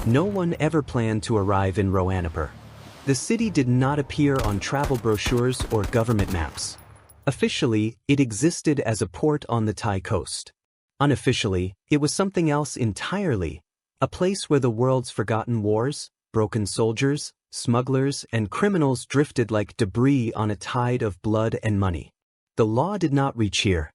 No one ever planned to arrive in Roanapur. The city did not appear on travel brochures or government maps. Officially, it existed as a port on the Thai coast. Unofficially, it was something else entirely, a place where the world's forgotten wars, broken soldiers, smugglers, and criminals drifted like debris on a tide of blood and money. The law did not reach here.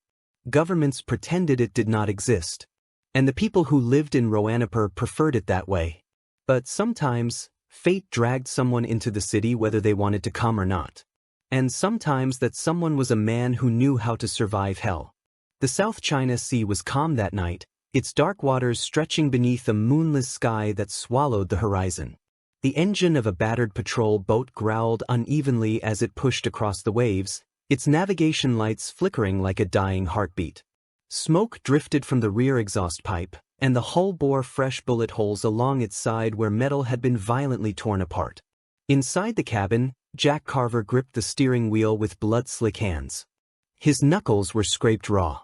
Governments pretended it did not exist. And the people who lived in Roanapur preferred it that way. But sometimes, fate dragged someone into the city whether they wanted to come or not. And sometimes that someone was a man who knew how to survive hell. The South China Sea was calm that night, its dark waters stretching beneath a moonless sky that swallowed the horizon. The engine of a battered patrol boat growled unevenly as it pushed across the waves, its navigation lights flickering like a dying heartbeat. Smoke drifted from the rear exhaust pipe, and the hull bore fresh bullet holes along its side where metal had been violently torn apart. Inside the cabin, Jack Carver gripped the steering wheel with blood-slick hands. His knuckles were scraped raw.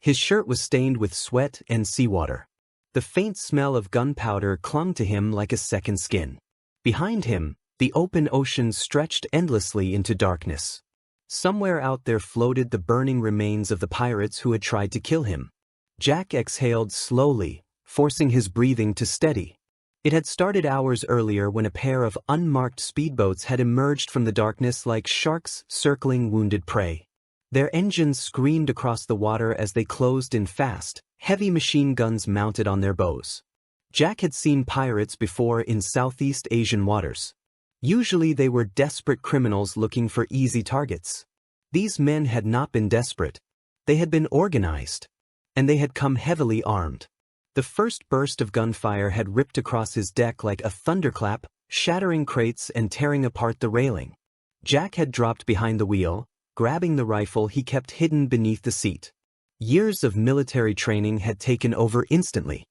His shirt was stained with sweat and seawater. The faint smell of gunpowder clung to him like a second skin. Behind him, the open ocean stretched endlessly into darkness. Somewhere out there floated the burning remains of the pirates who had tried to kill him. Jack exhaled slowly, forcing his breathing to steady. It had started hours earlier when a pair of unmarked speedboats had emerged from the darkness like sharks circling wounded prey. Their engines screamed across the water as they closed in fast, heavy machine guns mounted on their bows. Jack had seen pirates before in Southeast Asian waters. Usually they were desperate criminals looking for easy targets. These men had not been desperate. They had been organized. And they had come heavily armed. The first burst of gunfire had ripped across his deck like a thunderclap, shattering crates and tearing apart the railing. Jack had dropped behind the wheel, grabbing the rifle he kept hidden beneath the seat. Years of military training had taken over instantly.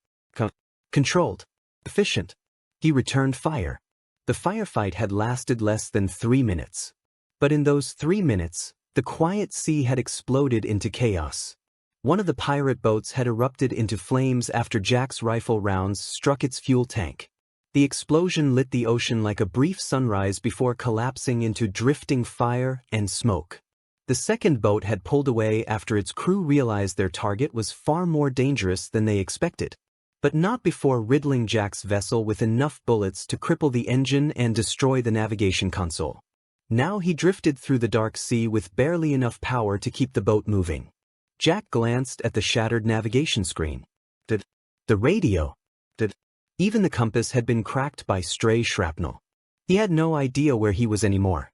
Controlled. Efficient. He returned fire. The firefight had lasted less than 3 minutes. But in those 3 minutes, the quiet sea had exploded into chaos. One of the pirate boats had erupted into flames after Jack's rifle rounds struck its fuel tank. The explosion lit the ocean like a brief sunrise before collapsing into drifting fire and smoke. The second boat had pulled away after its crew realized their target was far more dangerous than they expected. But not before riddling Jack's vessel with enough bullets to cripple the engine and destroy the navigation console. Now he drifted through the dark sea with barely enough power to keep the boat moving. Jack glanced at the shattered navigation screen. The radio. Even the compass had been cracked by stray shrapnel. He had no idea where he was anymore.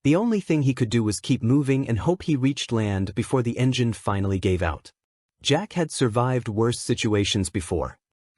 The only thing he could do was keep moving and hope he reached land before the engine finally gave out. Jack had survived worse situations before.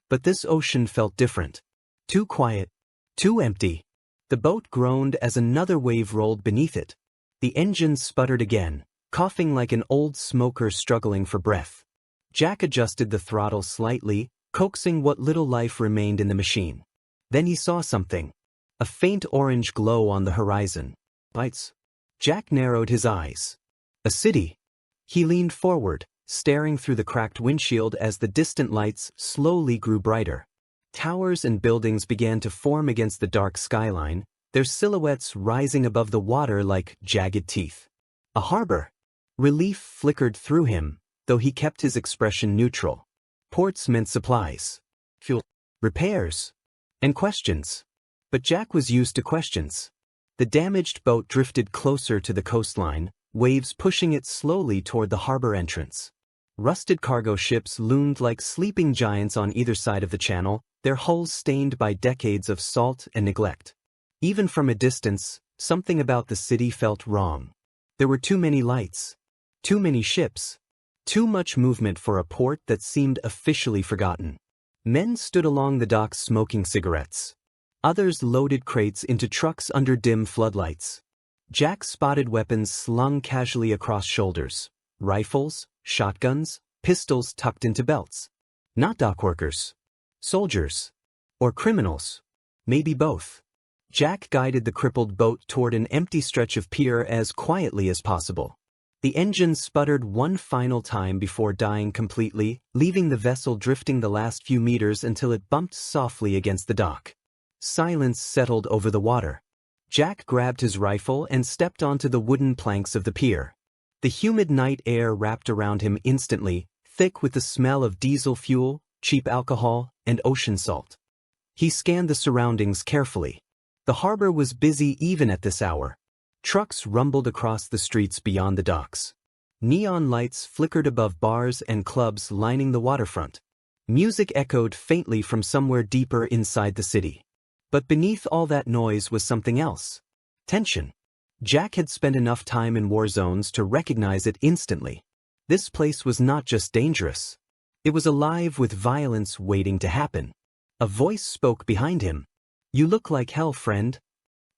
But this ocean felt different. Too quiet. Too empty. The boat groaned as another wave rolled beneath it. The engine sputtered again, coughing like an old smoker struggling for breath. Jack adjusted the throttle slightly, coaxing what little life remained in the machine. Then he saw something. A faint orange glow on the horizon. Lights. Jack narrowed his eyes. A city. He leaned forward, staring through the cracked windshield as the distant lights slowly grew brighter. Towers and buildings began to form against the dark skyline, their silhouettes rising above the water like jagged teeth. A harbor. Relief flickered through him, though he kept his expression neutral. Ports meant supplies, fuel, repairs, and questions. But Jack was used to questions. The damaged boat drifted closer to the coastline, waves pushing it slowly toward the harbor entrance. Rusted cargo ships loomed like sleeping giants on either side of the channel, their hulls stained by decades of salt and neglect. Even from a distance, something about the city felt wrong. There were too many lights. Too many ships. Too much movement for a port that seemed officially forgotten. Men stood along the docks smoking cigarettes. Others loaded crates into trucks under dim floodlights. Jack spotted weapons slung casually across shoulders. Rifles, shotguns, pistols tucked into belts. Not dockworkers. Soldiers. Or criminals. Maybe both. Jack guided the crippled boat toward an empty stretch of pier as quietly as possible. The engine sputtered one final time before dying completely, leaving the vessel drifting the last few meters until it bumped softly against the dock. Silence settled over the water. Jack grabbed his rifle and stepped onto the wooden planks of the pier. The humid night air wrapped around him instantly, thick with the smell of diesel fuel, cheap alcohol, and ocean salt. He scanned the surroundings carefully. The harbor was busy even at this hour. Trucks rumbled across the streets beyond the docks. Neon lights flickered above bars and clubs lining the waterfront. Music echoed faintly from somewhere deeper inside the city. But beneath all that noise was something else. Tension. Jack had spent enough time in war zones to recognize it instantly. This place was not just dangerous. It was alive with violence waiting to happen. A voice spoke behind him. "You look like hell, friend."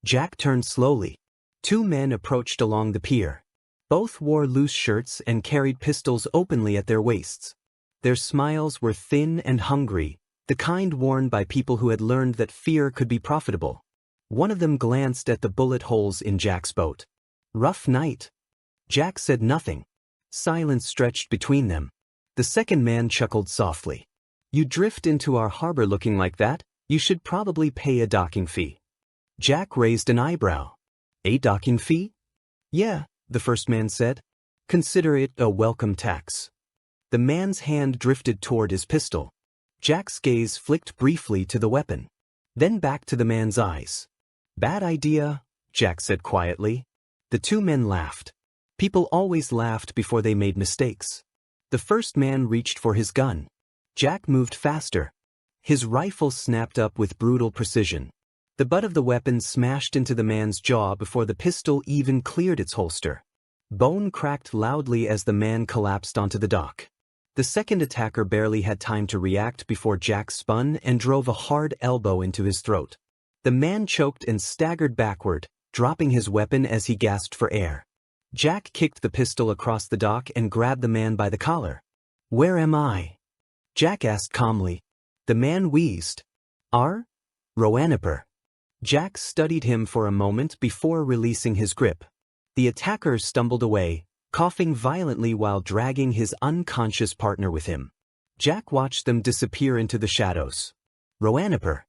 Jack turned slowly. Two men approached along the pier. Both wore loose shirts and carried pistols openly at their waists. Their smiles were thin and hungry, the kind worn by people who had learned that fear could be profitable. One of them glanced at the bullet holes in Jack's boat. "Rough night." Jack said nothing. Silence stretched between them. The second man chuckled softly. "You drift into our harbor looking like that, you should probably pay a docking fee." Jack raised an eyebrow. "A docking fee?" "Yeah," the first man said. "Consider it a welcome tax." The man's hand drifted toward his pistol. Jack's gaze flicked briefly to the weapon, then back to the man's eyes. "Bad idea," Jack said quietly. The two men laughed. People always laughed before they made mistakes. The first man reached for his gun. Jack moved faster. His rifle snapped up with brutal precision. The butt of the weapon smashed into the man's jaw before the pistol even cleared its holster. Bone cracked loudly as the man collapsed onto the dock. The second attacker barely had time to react before Jack spun and drove a hard elbow into his throat. The man choked and staggered backward, dropping his weapon as he gasped for air. Jack kicked the pistol across the dock and grabbed the man by the collar. "Where am I?" Jack asked calmly. The man wheezed. Roanapur." Jack studied him for a moment before releasing his grip. The attacker stumbled away, coughing violently while dragging his unconscious partner with him. Jack watched them disappear into the shadows. Roanapur.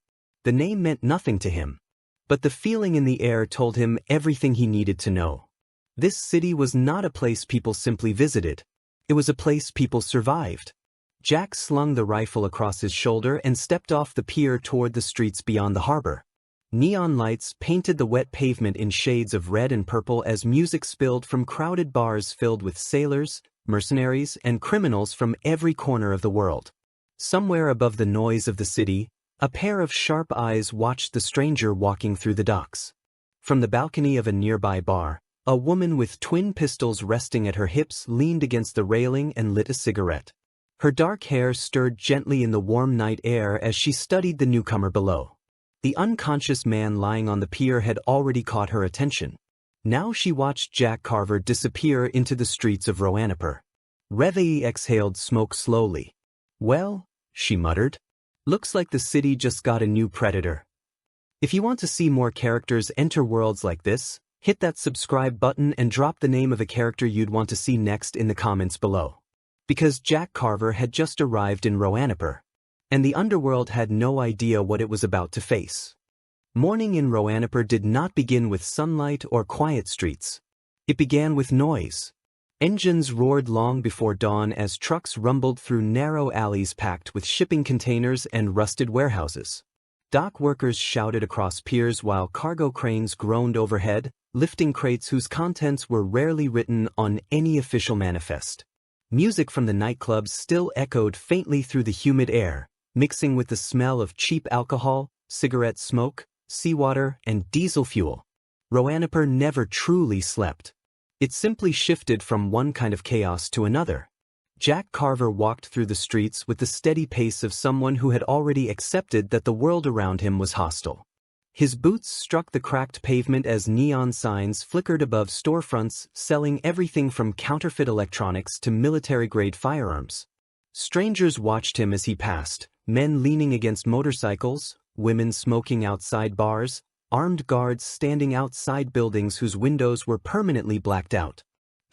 The name meant nothing to him. But the feeling in the air told him everything he needed to know. This city was not a place people simply visited. It was a place people survived. Jack slung the rifle across his shoulder and stepped off the pier toward the streets beyond the harbor. Neon lights painted the wet pavement in shades of red and purple as music spilled from crowded bars filled with sailors, mercenaries, and criminals from every corner of the world. Somewhere above the noise of the city, a pair of sharp eyes watched the stranger walking through the docks. From the balcony of a nearby bar, a woman with twin pistols resting at her hips leaned against the railing and lit a cigarette. Her dark hair stirred gently in the warm night air as she studied the newcomer below. The unconscious man lying on the pier had already caught her attention. Now she watched Jack Carver disappear into the streets of Roanapur. Reveille exhaled smoke slowly. "Well," she muttered, "looks like the city just got a new predator." If you want to see more characters enter worlds like this, hit that subscribe button and drop the name of a character you'd want to see next in the comments below. Because Jack Carver had just arrived in Roanapur, and the Underworld had no idea what it was about to face. Morning in Roanapur did not begin with sunlight or quiet streets. It began with noise. Engines roared long before dawn as trucks rumbled through narrow alleys packed with shipping containers and rusted warehouses. Dock workers shouted across piers while cargo cranes groaned overhead, lifting crates whose contents were rarely written on any official manifest. Music from the nightclubs still echoed faintly through the humid air, mixing with the smell of cheap alcohol, cigarette smoke, seawater, and diesel fuel. Roanapur never truly slept. It simply shifted from one kind of chaos to another. Jack Carver walked through the streets with the steady pace of someone who had already accepted that the world around him was hostile. His boots struck the cracked pavement as neon signs flickered above storefronts selling everything from counterfeit electronics to military-grade firearms. Strangers watched him as he passed, men leaning against motorcycles, women smoking outside bars, armed guards standing outside buildings whose windows were permanently blacked out.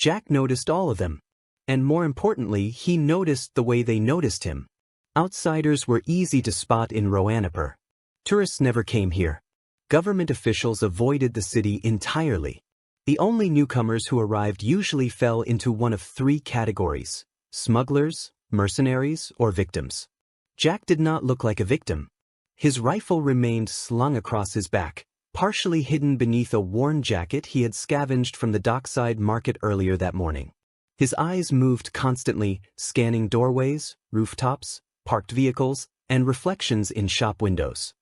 Jack noticed all of them. And more importantly, he noticed the way they noticed him. Outsiders were easy to spot in Roanapur. Tourists never came here. Government officials avoided the city entirely. The only newcomers who arrived usually fell into one of three categories: smugglers, mercenaries, or victims. Jack did not look like a victim. His rifle remained slung across his back, partially hidden beneath a worn jacket he had scavenged from the dockside market earlier that morning. His eyes moved constantly, scanning doorways, rooftops, parked vehicles, and reflections in shop windows.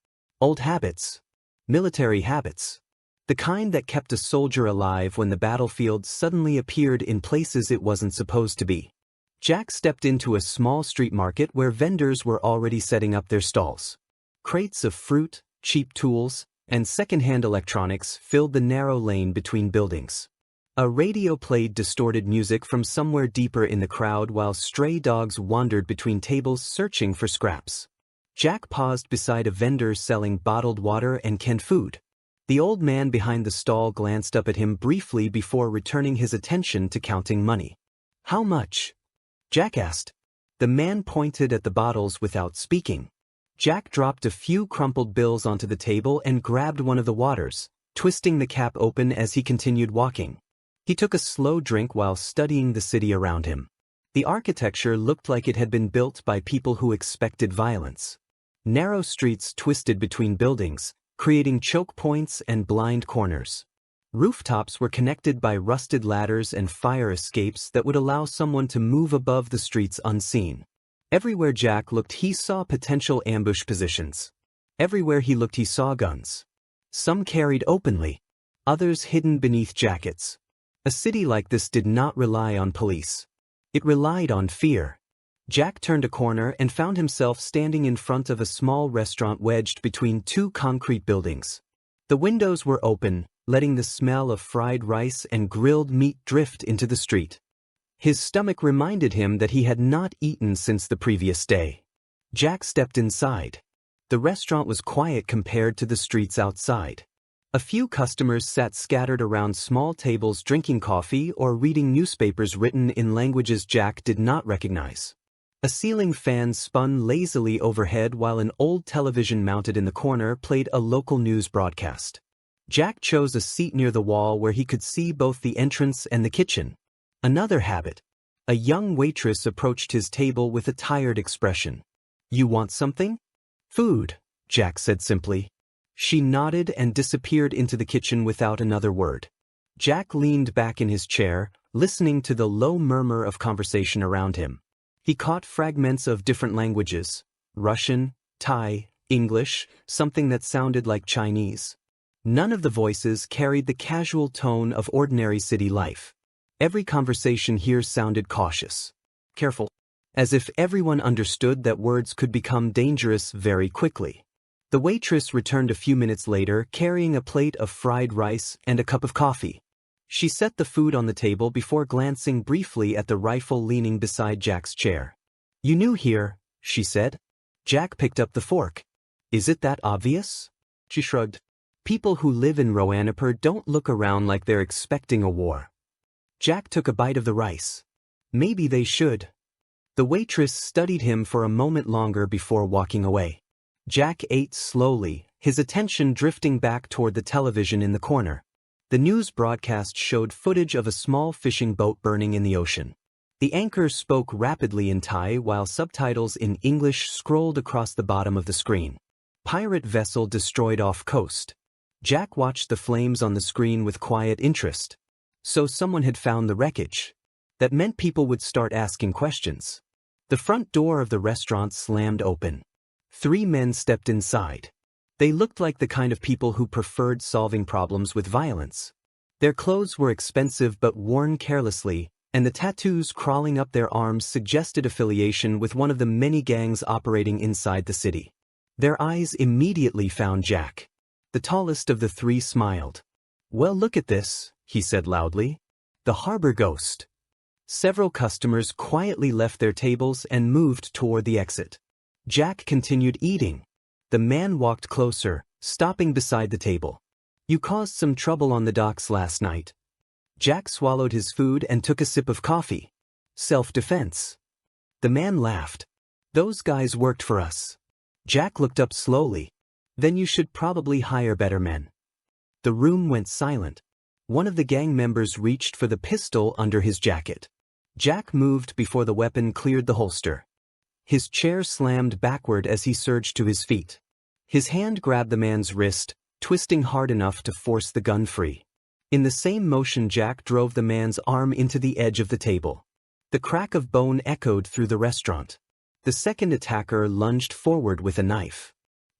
Old habits. Military habits. The kind that kept a soldier alive when the battlefield suddenly appeared in places it wasn't supposed to be. Jack stepped into a small street market where vendors were already setting up their stalls. Crates of fruit, cheap tools, and second-hand electronics filled the narrow lane between buildings. A radio played distorted music from somewhere deeper in the crowd while stray dogs wandered between tables searching for scraps. Jack paused beside a vendor selling bottled water and canned food. The old man behind the stall glanced up at him briefly before returning his attention to counting money. "How much?" Jack asked. The man pointed at the bottles without speaking. Jack dropped a few crumpled bills onto the table and grabbed one of the waters, twisting the cap open as he continued walking. He took a slow drink while studying the city around him. The architecture looked like it had been built by people who expected violence. Narrow streets twisted between buildings, creating choke points and blind corners. Rooftops were connected by rusted ladders and fire escapes that would allow someone to move above the streets unseen. Everywhere Jack looked, he saw potential ambush positions. Everywhere he looked, he saw guns. Some carried openly, others hidden beneath jackets. A city like this did not rely on police. It relied on fear. Jack turned a corner and found himself standing in front of a small restaurant wedged between two concrete buildings. The windows were open, letting the smell of fried rice and grilled meat drift into the street. His stomach reminded him that he had not eaten since the previous day. Jack stepped inside. The restaurant was quiet compared to the streets outside. A few customers sat scattered around small tables drinking coffee or reading newspapers written in languages Jack did not recognize. A ceiling fan spun lazily overhead while an old television mounted in the corner played a local news broadcast. Jack chose a seat near the wall where he could see both the entrance and the kitchen. Another habit. A young waitress approached his table with a tired expression. "You want something?" "Food," Jack said simply. She nodded and disappeared into the kitchen without another word. Jack leaned back in his chair, listening to the low murmur of conversation around him. He caught fragments of different languages: Russian, Thai, English, something that sounded like Chinese. None of the voices carried the casual tone of ordinary city life. Every conversation here sounded cautious, careful, as if everyone understood that words could become dangerous very quickly. The waitress returned a few minutes later carrying a plate of fried rice and a cup of coffee. She set the food on the table before glancing briefly at the rifle leaning beside Jack's chair. "You new here," she said. Jack picked up the fork. "Is it that obvious?" She shrugged. "People who live in Roanapur don't look around like they're expecting a war." Jack took a bite of the rice. "Maybe they should." The waitress studied him for a moment longer before walking away. Jack ate slowly, his attention drifting back toward the television in the corner. The news broadcast showed footage of a small fishing boat burning in the ocean. The anchor spoke rapidly in Thai while subtitles in English scrolled across the bottom of the screen. "Pirate vessel destroyed off coast." Jack watched the flames on the screen with quiet interest. So someone had found the wreckage. That meant people would start asking questions. The front door of the restaurant slammed open. 3 men stepped inside. They looked like the kind of people who preferred solving problems with violence. Their clothes were expensive but worn carelessly, and the tattoos crawling up their arms suggested affiliation with one of the many gangs operating inside the city. Their eyes immediately found Jack. The tallest of the 3 smiled. "Well, look at this," he said loudly. "The harbor ghost." Several customers quietly left their tables and moved toward the exit. Jack continued eating. The man walked closer, stopping beside the table. "You caused some trouble on the docks last night." Jack swallowed his food and took a sip of coffee. Self-defense. The man laughed. Those guys worked for us. Jack looked up slowly. Then you should probably hire better men. The room went silent. One of the gang members reached for the pistol under his jacket. Jack moved before the weapon cleared the holster. His chair slammed backward as he surged to his feet. His hand grabbed the man's wrist, twisting hard enough to force the gun free. In the same motion, Jack drove the man's arm into the edge of the table. The crack of bone echoed through the restaurant. The second attacker lunged forward with a knife.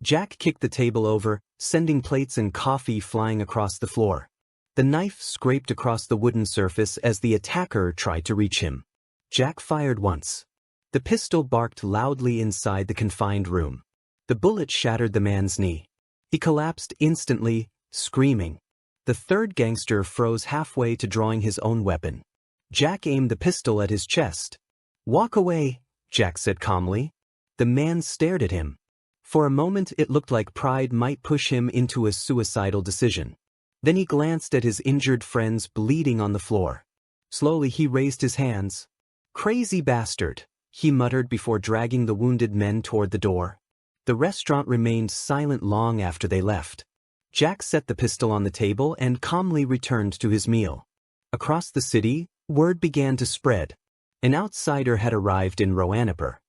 Jack kicked the table over, sending plates and coffee flying across the floor. The knife scraped across the wooden surface as the attacker tried to reach him. Jack fired once. The pistol barked loudly inside the confined room. The bullet shattered the man's knee. He collapsed instantly, screaming. The third gangster froze halfway to drawing his own weapon. Jack aimed the pistol at his chest. "Walk away," Jack said calmly. The man stared at him. For a moment it looked like pride might push him into a suicidal decision. Then he glanced at his injured friends bleeding on the floor. Slowly he raised his hands. "Crazy bastard," he muttered before dragging the wounded men toward the door. The restaurant remained silent long after they left. Jack set the pistol on the table and calmly returned to his meal. Across the city, word began to spread. An outsider had arrived in Roanapur.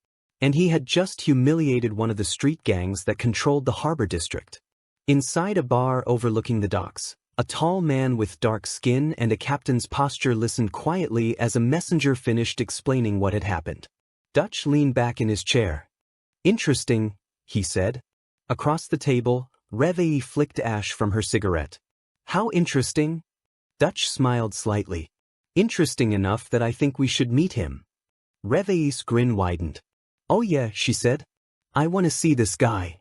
And he had just humiliated one of the street gangs that controlled the harbor district. Inside a bar overlooking the docks, a tall man with dark skin and a captain's posture listened quietly as a messenger finished explaining what had happened. Dutch leaned back in his chair. "Interesting," he said. Across the table, Reveille flicked ash from her cigarette. "How interesting?" Dutch smiled slightly. "Interesting enough that I think we should meet him." Reveille's grin widened. "Oh yeah," she said. "I want to see this guy."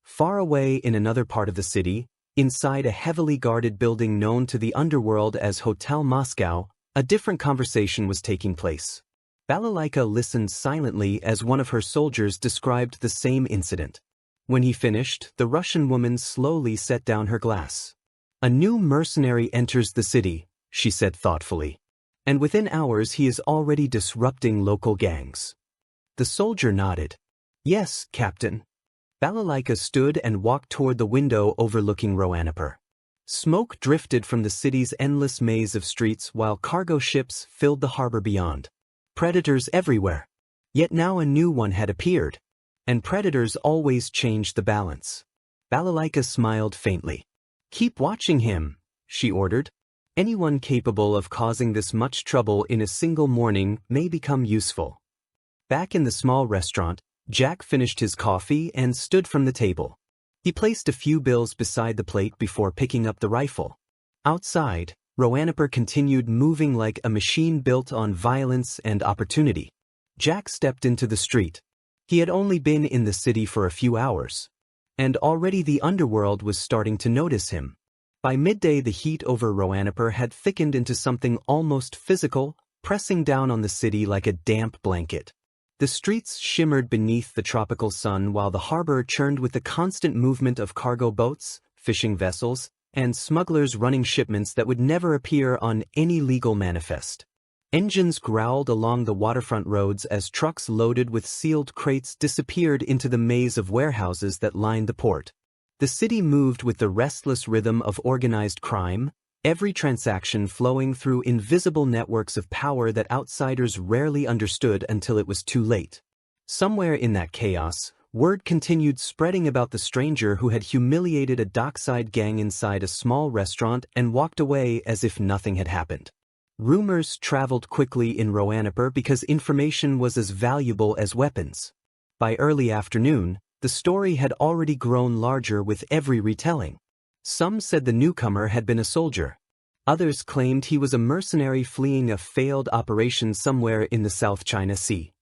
Far away in another part of the city, inside a heavily guarded building known to the Underworld as Hotel Moscow, a different conversation was taking place. Balalaika listened silently as one of her soldiers described the same incident. When he finished, the Russian woman slowly set down her glass. "A new mercenary enters the city," she said thoughtfully. "And within hours he is already disrupting local gangs." The soldier nodded. "Yes, Captain." Balalaika stood and walked toward the window overlooking Roanapur. Smoke drifted from the city's endless maze of streets while cargo ships filled the harbor beyond. Predators everywhere. Yet now a new one had appeared. And predators always changed the balance. Balalaika smiled faintly. "Keep watching him," she ordered. "Anyone capable of causing this much trouble in a single morning may become useful." Back in the small restaurant, Jack finished his coffee and stood from the table. He placed a few bills beside the plate before picking up the rifle. Outside, Roanapur continued moving like a machine built on violence and opportunity. Jack stepped into the street. He had only been in the city for a few hours. And already the underworld was starting to notice him. By midday the heat over Roanapur had thickened into something almost physical, pressing down on the city like a damp blanket. The streets shimmered beneath the tropical sun while the harbor churned with the constant movement of cargo boats, fishing vessels, and smugglers running shipments that would never appear on any legal manifest. Engines growled along the waterfront roads as trucks loaded with sealed crates disappeared into the maze of warehouses that lined the port. The city moved with the restless rhythm of organized crime, every transaction flowing through invisible networks of power that outsiders rarely understood until it was too late. Somewhere in that chaos, word continued spreading about the stranger who had humiliated a dockside gang inside a small restaurant and walked away as if nothing had happened. Rumors traveled quickly in Roanapur because information was as valuable as weapons. By early afternoon, the story had already grown larger with every retelling. Some said the newcomer had been a soldier. Others claimed he was a mercenary fleeing a failed operation somewhere in the South China Sea.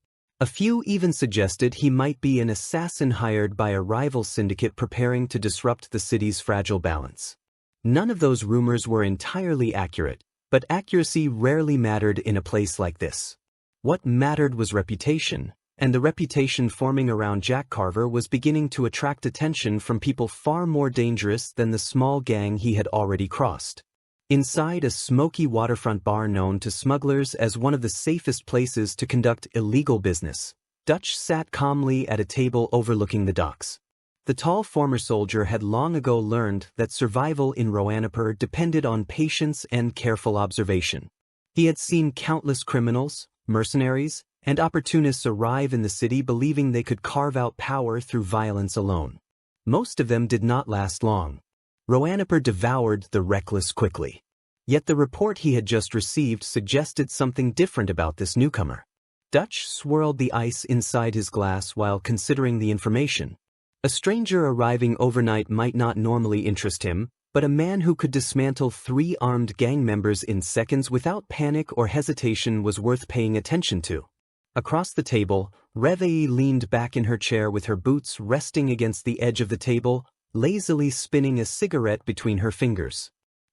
A few even suggested he might be an assassin hired by a rival syndicate preparing to disrupt the city's fragile balance. None of those rumors were entirely accurate, but accuracy rarely mattered in a place like this. What mattered was reputation, and the reputation forming around Jack Carver was beginning to attract attention from people far more dangerous than the small gang he had already crossed. Inside a smoky waterfront bar known to smugglers as one of the safest places to conduct illegal business, Dutch sat calmly at a table overlooking the docks. The tall former soldier had long ago learned that survival in Roanapur depended on patience and careful observation. He had seen countless criminals, mercenaries, and opportunists arrive in the city believing they could carve out power through violence alone. Most of them did not last long. Roanapur devoured the reckless quickly. Yet the report he had just received suggested something different about this newcomer. Dutch swirled the ice inside his glass while considering the information. A stranger arriving overnight might not normally interest him, but a man who could dismantle 3 armed gang members in seconds without panic or hesitation was worth paying attention to. Across the table, Reveille leaned back in her chair with her boots resting against the edge of the table, lazily spinning a cigarette between her fingers.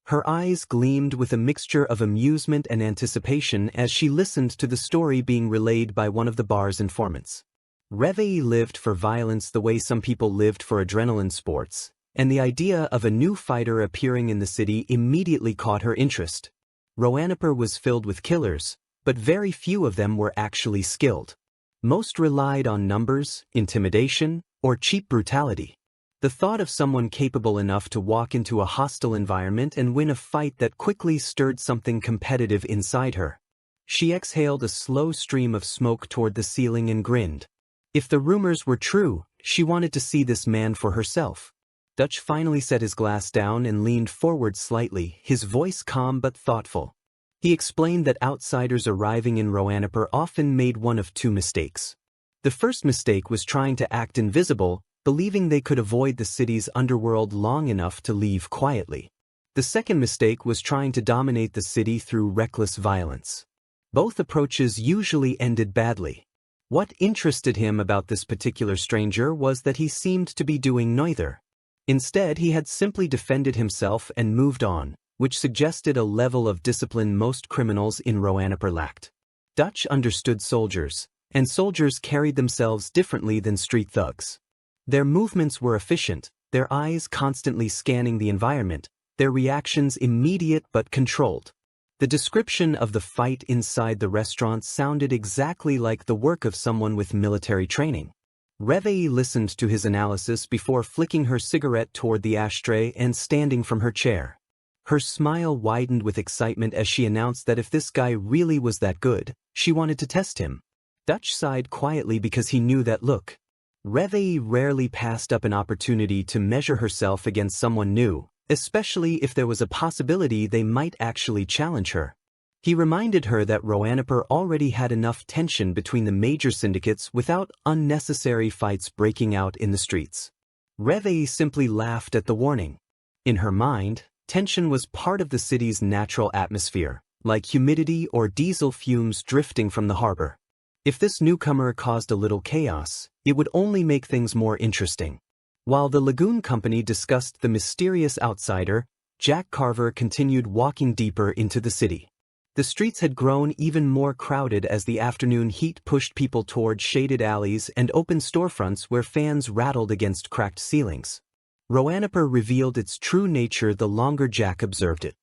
Her eyes gleamed with a mixture of amusement and anticipation as she listened to the story being relayed by one of the bar's informants. Reveille lived for violence the way some people lived for adrenaline sports, and the idea of a new fighter appearing in the city immediately caught her interest. Roanapur was filled with killers, but very few of them were actually skilled. Most relied on numbers, intimidation, or cheap brutality. The thought of someone capable enough to walk into a hostile environment and win a fight that quickly stirred something competitive inside her. She exhaled a slow stream of smoke toward the ceiling and grinned. If the rumors were true, she wanted to see this man for herself. Dutch finally set his glass down and leaned forward slightly, his voice calm but thoughtful. He explained that outsiders arriving in Roanapur often made one of 2 mistakes. The first mistake was trying to act invisible, believing they could avoid the city's underworld long enough to leave quietly. The second mistake was trying to dominate the city through reckless violence. Both approaches usually ended badly. What interested him about this particular stranger was that he seemed to be doing neither. Instead, he had simply defended himself and moved on, which suggested a level of discipline most criminals in Roanapur lacked. Dutch understood soldiers, and soldiers carried themselves differently than street thugs. Their movements were efficient, their eyes constantly scanning the environment, their reactions immediate but controlled. The description of the fight inside the restaurant sounded exactly like the work of someone with military training. Reveille listened to his analysis before flicking her cigarette toward the ashtray and standing from her chair. Her smile widened with excitement as she announced that if this guy really was that good, she wanted to test him. Dutch sighed quietly because he knew that look. Reveille rarely passed up an opportunity to measure herself against someone new, especially if there was a possibility they might actually challenge her. He reminded her that Roanapur already had enough tension between the major syndicates without unnecessary fights breaking out in the streets. Reveille simply laughed at the warning. In her mind, tension was part of the city's natural atmosphere, like humidity or diesel fumes drifting from the harbor. If this newcomer caused a little chaos, it would only make things more interesting. While the Lagoon Company discussed the mysterious outsider, Jack Carver continued walking deeper into the city. The streets had grown even more crowded as the afternoon heat pushed people toward shaded alleys and open storefronts where fans rattled against cracked ceilings. Roanapur revealed its true nature the longer Jack observed it.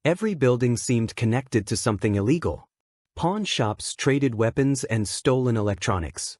Every building seemed connected to something illegal. Pawn shops traded weapons and stolen electronics.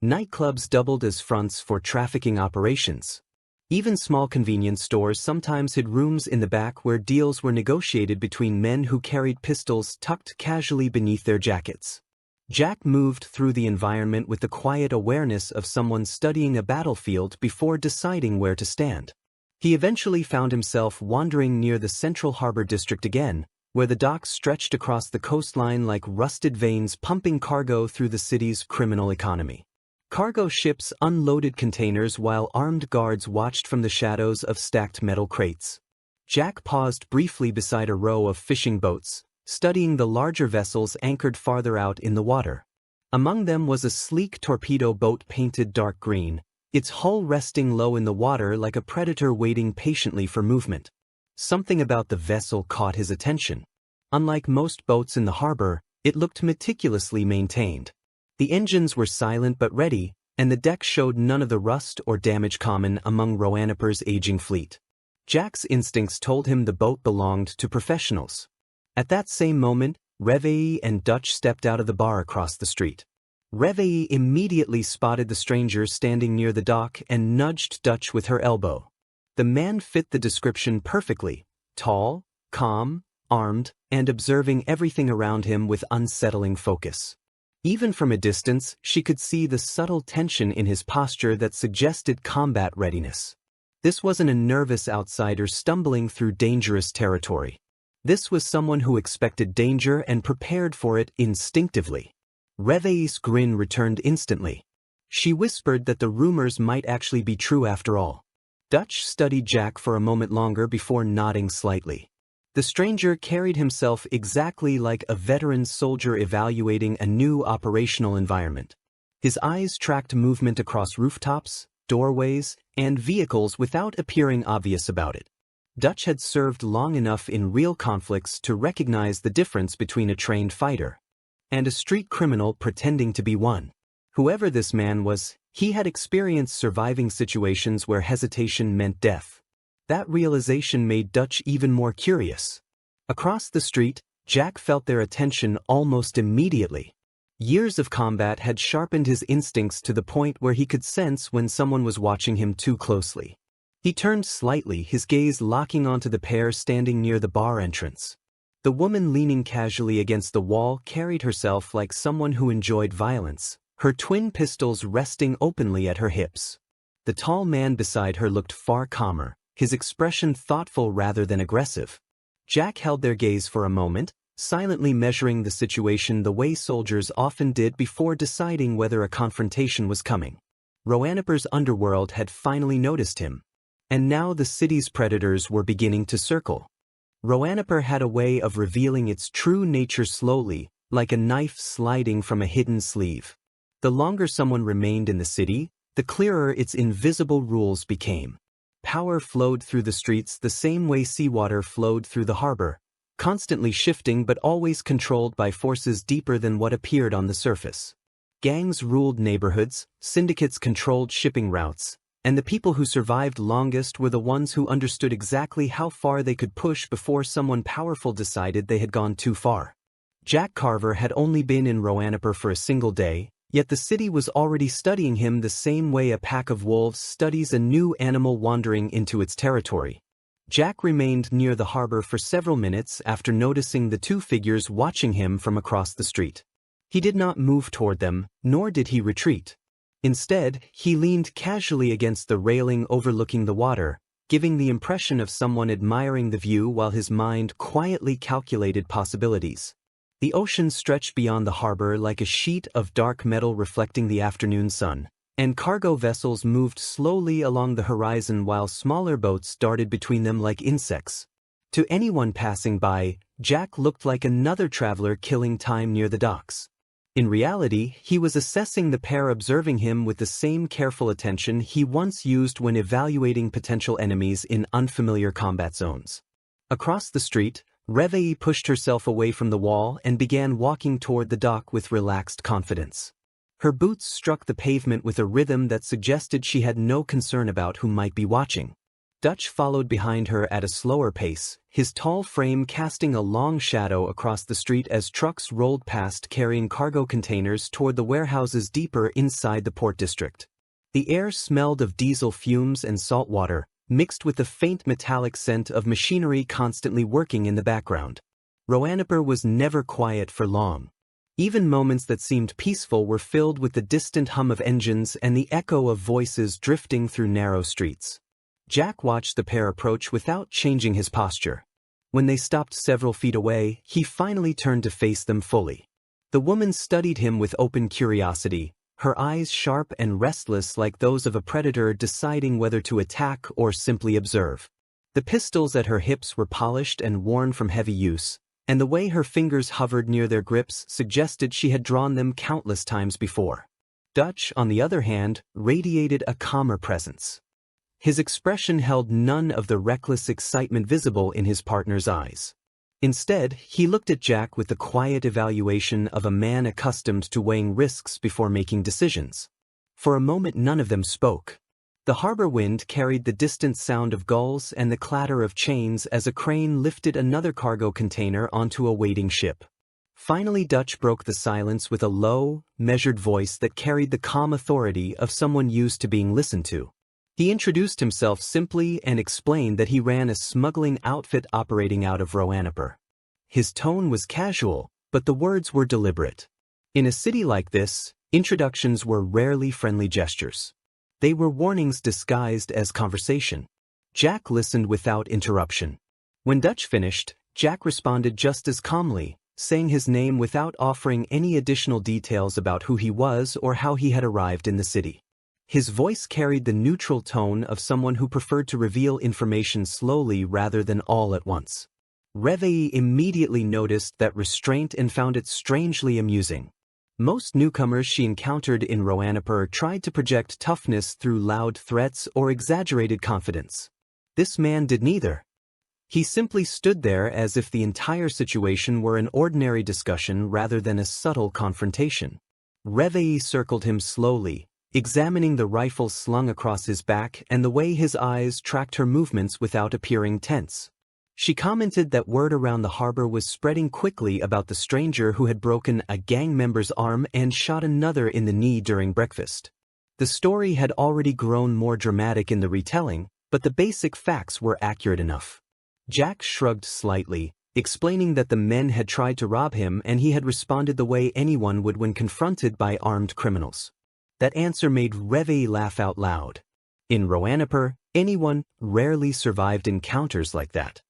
Nightclubs doubled as fronts for trafficking operations. Even small convenience stores sometimes hid rooms in the back where deals were negotiated between men who carried pistols tucked casually beneath their jackets. Jack moved through the environment with the quiet awareness of someone studying a battlefield before deciding where to stand. He eventually found himself wandering near the Central Harbor District again, where the docks stretched across the coastline like rusted veins pumping cargo through the city's criminal economy. Cargo ships unloaded containers while armed guards watched from the shadows of stacked metal crates. Jack paused briefly beside a row of fishing boats, studying the larger vessels anchored farther out in the water. Among them was a sleek torpedo boat painted dark green, its hull resting low in the water like a predator waiting patiently for movement. Something about the vessel caught his attention. Unlike most boats in the harbor, it looked meticulously maintained. The engines were silent but ready, and the deck showed none of the rust or damage common among Roanapur's aging fleet. Jack's instincts told him the boat belonged to professionals. At that same moment, Reveille and Dutch stepped out of the bar across the street. Reveille immediately spotted the stranger standing near the dock and nudged Dutch with her elbow. The man fit the description perfectly: tall, calm, armed, and observing everything around him with unsettling focus. Even from a distance, she could see the subtle tension in his posture that suggested combat readiness. This wasn't a nervous outsider stumbling through dangerous territory. This was someone who expected danger and prepared for it instinctively. Reveille's grin returned instantly. She whispered that the rumors might actually be true after all. Dutch studied Jack for a moment longer before nodding slightly. The stranger carried himself exactly like a veteran soldier evaluating a new operational environment. His eyes tracked movement across rooftops, doorways, and vehicles without appearing obvious about it. Dutch had served long enough in real conflicts to recognize the difference between a trained fighter and a street criminal pretending to be one. Whoever this man was, he had experienced surviving situations where hesitation meant death. That realization made Dutch even more curious. Across the street, Jack felt their attention almost immediately. Years of combat had sharpened his instincts to the point where he could sense when someone was watching him too closely. He turned slightly, his gaze locking onto the pair standing near the bar entrance. The woman leaning casually against the wall carried herself like someone who enjoyed violence, her twin pistols resting openly at her hips. The tall man beside her looked far calmer, his expression thoughtful rather than aggressive. Jack held their gaze for a moment, silently measuring the situation the way soldiers often did before deciding whether a confrontation was coming. Roanapur's underworld had finally noticed him, and now the city's predators were beginning to circle. Roanapur had a way of revealing its true nature slowly, like a knife sliding from a hidden sleeve. The longer someone remained in the city, the clearer its invisible rules became. Power flowed through the streets the same way seawater flowed through the harbor, constantly shifting but always controlled by forces deeper than what appeared on the surface. Gangs ruled neighborhoods, syndicates controlled shipping routes, and the people who survived longest were the ones who understood exactly how far they could push before someone powerful decided they had gone too far. Jack Carver had only been in Roanapur for a single day, yet the city was already studying him the same way a pack of wolves studies a new animal wandering into its territory. Jack remained near the harbor for several minutes after noticing the two figures watching him from across the street. He did not move toward them, nor did he retreat. Instead, he leaned casually against the railing overlooking the water, giving the impression of someone admiring the view while his mind quietly calculated possibilities. The ocean stretched beyond the harbor like a sheet of dark metal reflecting the afternoon sun, and cargo vessels moved slowly along the horizon while smaller boats darted between them like insects. To anyone passing by, Jack looked like another traveler killing time near the docks. In reality, he was assessing the pair, observing him with the same careful attention he once used when evaluating potential enemies in unfamiliar combat zones. Across the street, Reveille pushed herself away from the wall and began walking toward the dock with relaxed confidence. Her boots struck the pavement with a rhythm that suggested she had no concern about who might be watching. Dutch followed behind her at a slower pace, his tall frame casting a long shadow across the street as trucks rolled past carrying cargo containers toward the warehouses deeper inside the port district. The air smelled of diesel fumes and salt water, mixed with the faint metallic scent of machinery constantly working in the background. Roanapur was never quiet for long. Even moments that seemed peaceful were filled with the distant hum of engines and the echo of voices drifting through narrow streets. Jack watched the pair approach without changing his posture. When they stopped several feet away, he finally turned to face them fully. The woman studied him with open curiosity, her eyes sharp and restless like those of a predator deciding whether to attack or simply observe. The pistols at her hips were polished and worn from heavy use, and the way her fingers hovered near their grips suggested she had drawn them countless times before. Dutch, on the other hand, radiated a calmer presence. His expression held none of the reckless excitement visible in his partner's eyes. Instead, he looked at Jack with the quiet evaluation of a man accustomed to weighing risks before making decisions. For a moment none of them spoke. The harbor wind carried the distant sound of gulls and the clatter of chains as a crane lifted another cargo container onto a waiting ship. Finally, Dutch broke the silence with a low, measured voice that carried the calm authority of someone used to being listened to. He introduced himself simply and explained that he ran a smuggling outfit operating out of Roanapur. His tone was casual, but the words were deliberate. In a city like this, introductions were rarely friendly gestures. They were warnings disguised as conversation. Jack listened without interruption. When Dutch finished, Jack responded just as calmly, saying his name without offering any additional details about who he was or how he had arrived in the city. His voice carried the neutral tone of someone who preferred to reveal information slowly rather than all at once. Reveille immediately noticed that restraint and found it strangely amusing. Most newcomers she encountered in Roanapur tried to project toughness through loud threats or exaggerated confidence. This man did neither. He simply stood there as if the entire situation were an ordinary discussion rather than a subtle confrontation. Reveille circled him slowly, examining the rifle slung across his back and the way his eyes tracked her movements without appearing tense. She commented that word around the harbor was spreading quickly about the stranger who had broken a gang member's arm and shot another in the knee during breakfast. The story had already grown more dramatic in the retelling, but the basic facts were accurate enough. Jack shrugged slightly, explaining that the men had tried to rob him and he had responded the way anyone would when confronted by armed criminals. That answer made Reveille laugh out loud. In Roanapur, anyone rarely survived encounters like that.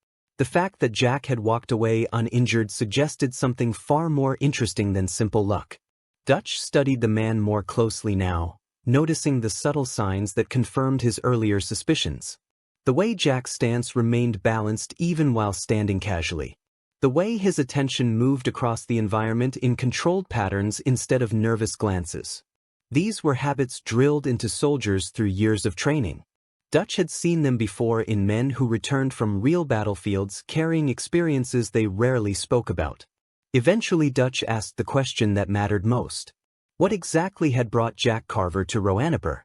The fact that Jack had walked away uninjured suggested something far more interesting than simple luck. Dutch studied the man more closely now, noticing the subtle signs that confirmed his earlier suspicions. The way Jack's stance remained balanced even while standing casually. The way his attention moved across the environment in controlled patterns instead of nervous glances. These were habits drilled into soldiers through years of training. Dutch had seen them before in men who returned from real battlefields carrying experiences they rarely spoke about. Eventually Dutch asked the question that mattered most. What exactly had brought Jack Carver to Roanapur?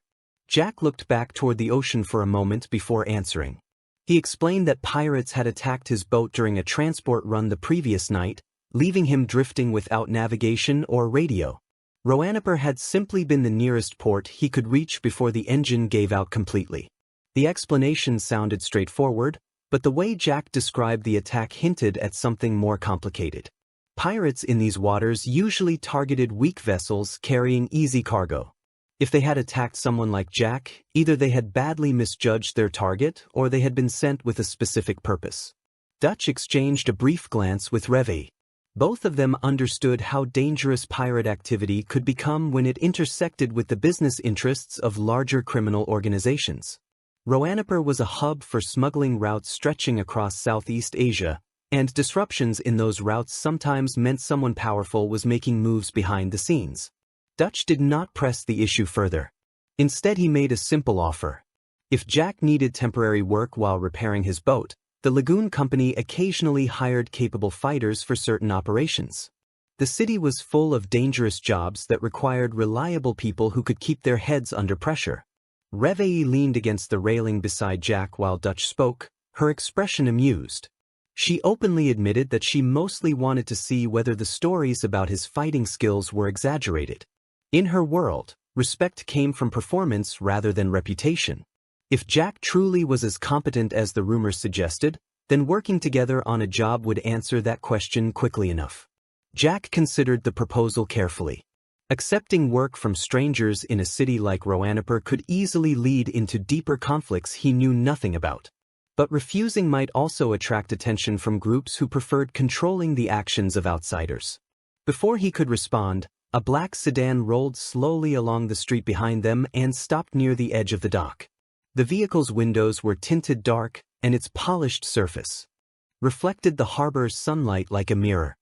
Jack looked back toward the ocean for a moment before answering. He explained that pirates had attacked his boat during a transport run the previous night, leaving him drifting without navigation or radio. Roanapur had simply been the nearest port he could reach before the engine gave out completely. The explanation sounded straightforward, but the way Jack described the attack hinted at something more complicated. Pirates in these waters usually targeted weak vessels carrying easy cargo. If they had attacked someone like Jack, either they had badly misjudged their target or they had been sent with a specific purpose. Dutch exchanged a brief glance with Reveille. Both of them understood how dangerous pirate activity could become when it intersected with the business interests of larger criminal organizations. Roanapur was a hub for smuggling routes stretching across Southeast Asia, and disruptions in those routes sometimes meant someone powerful was making moves behind the scenes. Dutch did not press the issue further. Instead, he made a simple offer. If Jack needed temporary work while repairing his boat, the Lagoon Company occasionally hired capable fighters for certain operations. The city was full of dangerous jobs that required reliable people who could keep their heads under pressure. Reveille leaned against the railing beside Jack while Dutch spoke, her expression amused. She openly admitted that she mostly wanted to see whether the stories about his fighting skills were exaggerated. In her world, respect came from performance rather than reputation. If Jack truly was as competent as the rumors suggested, then working together on a job would answer that question quickly enough. Jack considered the proposal carefully. Accepting work from strangers in a city like Roanapur could easily lead into deeper conflicts he knew nothing about. But refusing might also attract attention from groups who preferred controlling the actions of outsiders. Before he could respond, a black sedan rolled slowly along the street behind them and stopped near the edge of the dock. The vehicle's windows were tinted dark, and its polished surface reflected the harbor's sunlight like a mirror.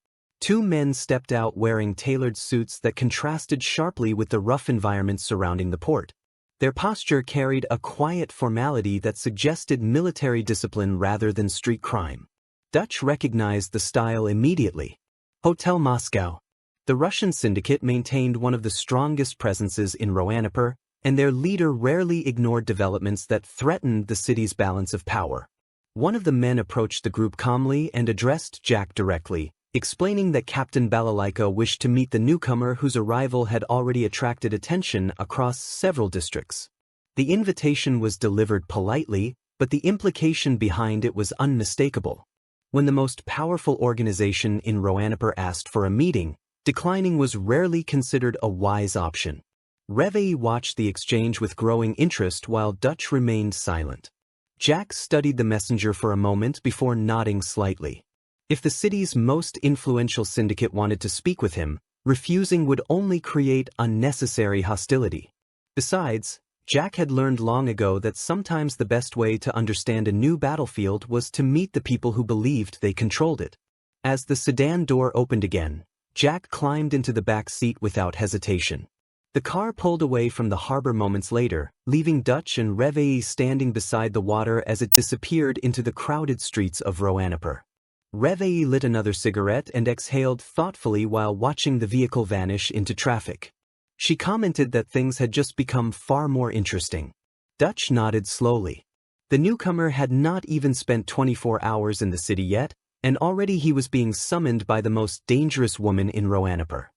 Two men stepped out wearing tailored suits that contrasted sharply with the rough environment surrounding the port. Their posture carried a quiet formality that suggested military discipline rather than street crime. Dutch recognized the style immediately. Hotel Moscow. The Russian syndicate maintained one of the strongest presences in Roanapur, and their leader rarely ignored developments that threatened the city's balance of power. One of the men approached the group calmly and addressed Jack directly, explaining that Captain Balalaika wished to meet the newcomer whose arrival had already attracted attention across several districts. The invitation was delivered politely, but the implication behind it was unmistakable. When the most powerful organization in Roanapur asked for a meeting, declining was rarely considered a wise option. Reveille watched the exchange with growing interest while Dutch remained silent. Jack studied the messenger for a moment before nodding slightly. If the city's most influential syndicate wanted to speak with him, refusing would only create unnecessary hostility. Besides, Jack had learned long ago that sometimes the best way to understand a new battlefield was to meet the people who believed they controlled it. As the sedan door opened again, Jack climbed into the back seat without hesitation. The car pulled away from the harbor moments later, leaving Dutch and Reveille standing beside the water as it disappeared into the crowded streets of Roanapur. Reveille lit another cigarette and exhaled thoughtfully while watching the vehicle vanish into traffic. She commented that things had just become far more interesting. Dutch nodded slowly. The newcomer had not even spent 24 hours in the city yet, and already he was being summoned by the most dangerous woman in Roanapur.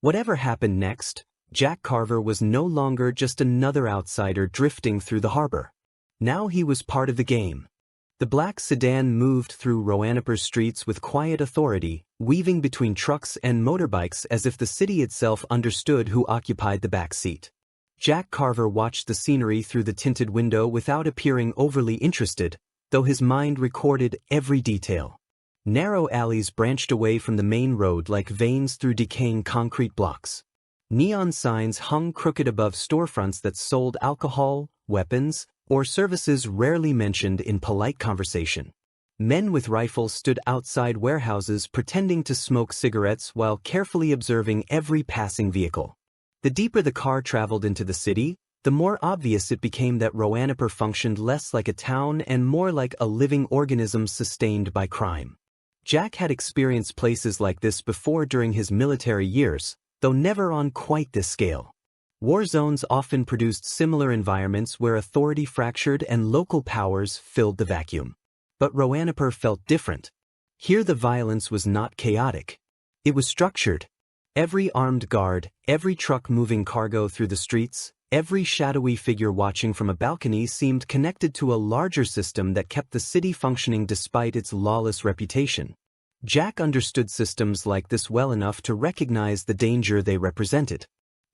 Whatever happened next, Jack Carver was no longer just another outsider drifting through the harbor. Now he was part of the game. The black sedan moved through Roanapur's streets with quiet authority, weaving between trucks and motorbikes as if the city itself understood who occupied the back seat. Jack Carver watched the scenery through the tinted window without appearing overly interested, though his mind recorded every detail. Narrow alleys branched away from the main road like veins through decaying concrete blocks. Neon signs hung crooked above storefronts that sold alcohol, weapons, or services rarely mentioned in polite conversation. Men with rifles stood outside warehouses pretending to smoke cigarettes while carefully observing every passing vehicle. The deeper the car traveled into the city, the more obvious it became that Roanapur functioned less like a town and more like a living organism sustained by crime. Jack had experienced places like this before during his military years, though never on quite this scale. War zones often produced similar environments where authority fractured and local powers filled the vacuum. But Roanapur felt different. Here the violence was not chaotic. It was structured. Every armed guard, every truck moving cargo through the streets, every shadowy figure watching from a balcony seemed connected to a larger system that kept the city functioning despite its lawless reputation. Jack understood systems like this well enough to recognize the danger they represented.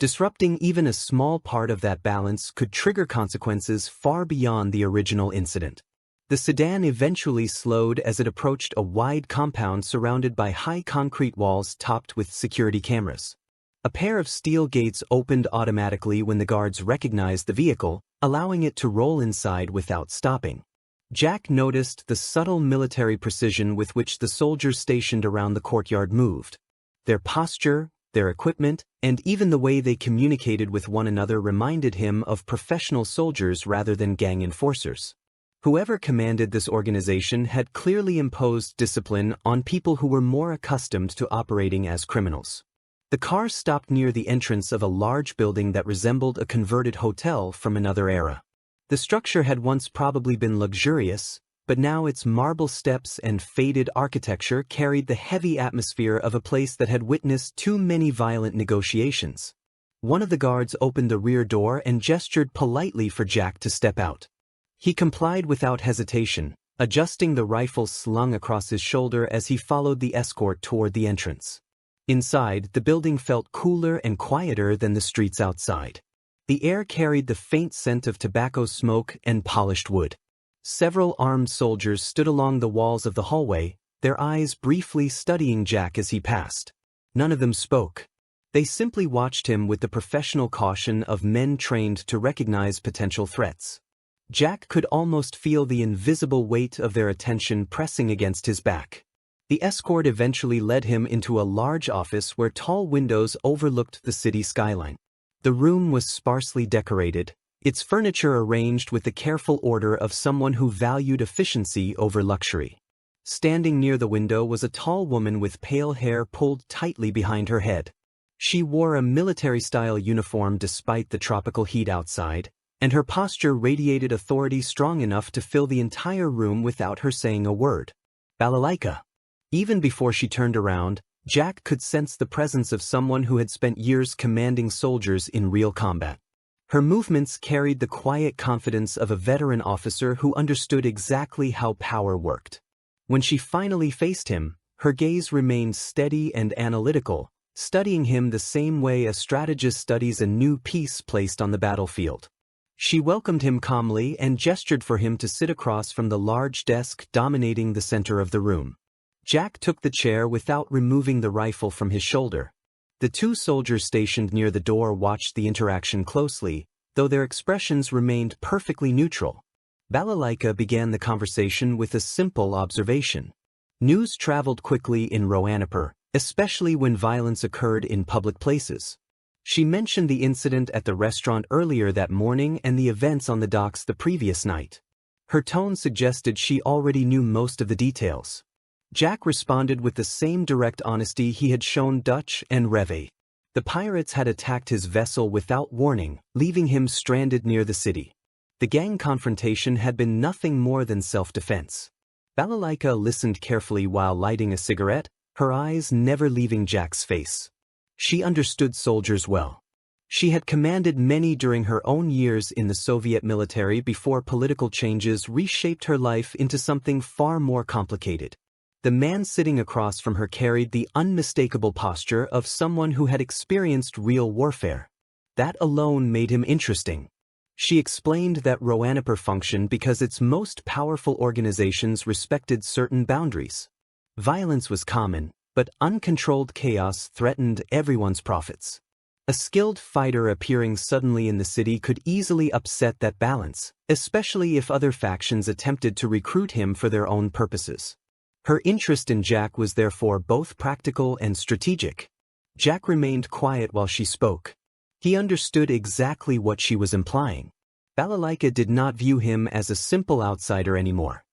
Disrupting even a small part of that balance could trigger consequences far beyond the original incident. The sedan eventually slowed as it approached a wide compound surrounded by high concrete walls topped with security cameras. A pair of steel gates opened automatically when the guards recognized the vehicle, allowing it to roll inside without stopping. Jack noticed the subtle military precision with which the soldiers stationed around the courtyard moved. Their posture, their equipment, and even the way they communicated with one another reminded him of professional soldiers rather than gang enforcers. Whoever commanded this organization had clearly imposed discipline on people who were more accustomed to operating as criminals. The car stopped near the entrance of a large building that resembled a converted hotel from another era. The structure had once probably been luxurious, but now its marble steps and faded architecture carried the heavy atmosphere of a place that had witnessed too many violent negotiations. One of the guards opened the rear door and gestured politely for Jack to step out. He complied without hesitation, adjusting the rifle slung across his shoulder as he followed the escort toward the entrance. Inside, the building felt cooler and quieter than the streets outside. The air carried the faint scent of tobacco smoke and polished wood. Several armed soldiers stood along the walls of the hallway, their eyes briefly studying Jack as he passed. None of them spoke. They simply watched him with the professional caution of men trained to recognize potential threats. Jack could almost feel the invisible weight of their attention pressing against his back. The escort eventually led him into a large office where tall windows overlooked the city skyline. The room was sparsely decorated, its furniture arranged with the careful order of someone who valued efficiency over luxury. Standing near the window was a tall woman with pale hair pulled tightly behind her head. She wore a military-style uniform despite the tropical heat outside, and her posture radiated authority strong enough to fill the entire room without her saying a word. Balalaika. Even before she turned around, Jack could sense the presence of someone who had spent years commanding soldiers in real combat. Her movements carried the quiet confidence of a veteran officer who understood exactly how power worked. When she finally faced him, her gaze remained steady and analytical, studying him the same way a strategist studies a new piece placed on the battlefield. She welcomed him calmly and gestured for him to sit across from the large desk dominating the center of the room. Jack took the chair without removing the rifle from his shoulder. The two soldiers stationed near the door watched the interaction closely, though their expressions remained perfectly neutral. Balalaika began the conversation with a simple observation. News traveled quickly in Roanapur, especially when violence occurred in public places. She mentioned the incident at the restaurant earlier that morning and the events on the docks the previous night. Her tone suggested she already knew most of the details. Jack responded with the same direct honesty he had shown Dutch and Reve. The pirates had attacked his vessel without warning, leaving him stranded near the city. The gang confrontation had been nothing more than self-defense. Balalaika listened carefully while lighting a cigarette, her eyes never leaving Jack's face. She understood soldiers well. She had commanded many during her own years in the Soviet military before political changes reshaped her life into something far more complicated. The man sitting across from her carried the unmistakable posture of someone who had experienced real warfare. That alone made him interesting. She explained that Roanapur functioned because its most powerful organizations respected certain boundaries. Violence was common, but uncontrolled chaos threatened everyone's profits. A skilled fighter appearing suddenly in the city could easily upset that balance, especially if other factions attempted to recruit him for their own purposes. Her interest in Jack was therefore both practical and strategic. Jack remained quiet while she spoke. He understood exactly what she was implying. Balalaika did not view him as a simple outsider anymore.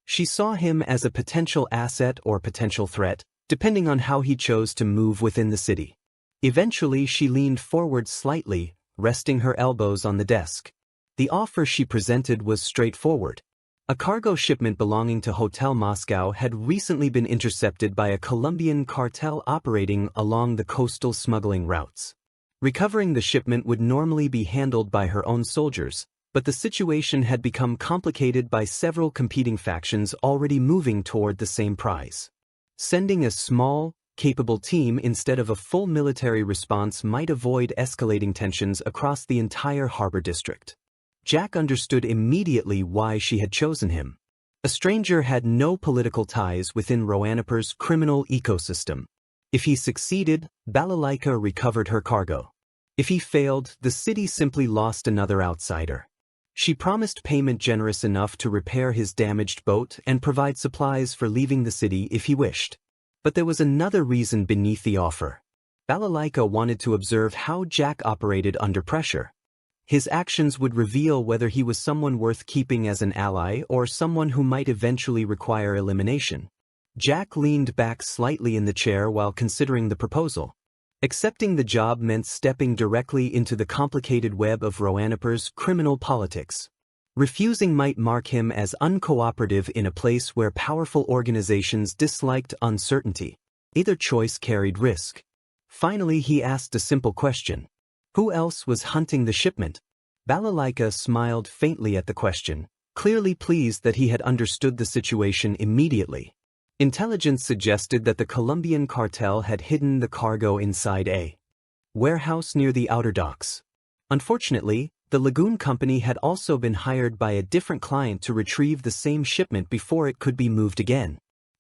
She saw him as a potential asset or potential threat, depending on how he chose to move within the city. Eventually she leaned forward slightly, resting her elbows on the desk. The offer she presented was straightforward. A cargo shipment belonging to Hotel Moscow had recently been intercepted by a Colombian cartel operating along the coastal smuggling routes. Recovering the shipment would normally be handled by her own soldiers, but the situation had become complicated by several competing factions already moving toward the same prize. Sending a small, capable team instead of a full military response might avoid escalating tensions across the entire harbor district. Jack understood immediately why she had chosen him. A stranger had no political ties within Roanapur's criminal ecosystem. If he succeeded, Balalaika recovered her cargo. If he failed, the city simply lost another outsider. She promised payment generous enough to repair his damaged boat and provide supplies for leaving the city if he wished. But there was another reason beneath the offer. Balalaika wanted to observe how Jack operated under pressure. His actions would reveal whether he was someone worth keeping as an ally or someone who might eventually require elimination. Jack leaned back slightly in the chair while considering the proposal. Accepting the job meant stepping directly into the complicated web of Roanapur's criminal politics. Refusing might mark him as uncooperative in a place where powerful organizations disliked uncertainty. Either choice carried risk. Finally, he asked a simple question. Who else was hunting the shipment? Balalaika smiled faintly at the question, clearly pleased that he had understood the situation immediately. Intelligence suggested that the Colombian cartel had hidden the cargo inside a warehouse near the outer docks. Unfortunately, the Lagoon Company had also been hired by a different client to retrieve the same shipment before it could be moved again.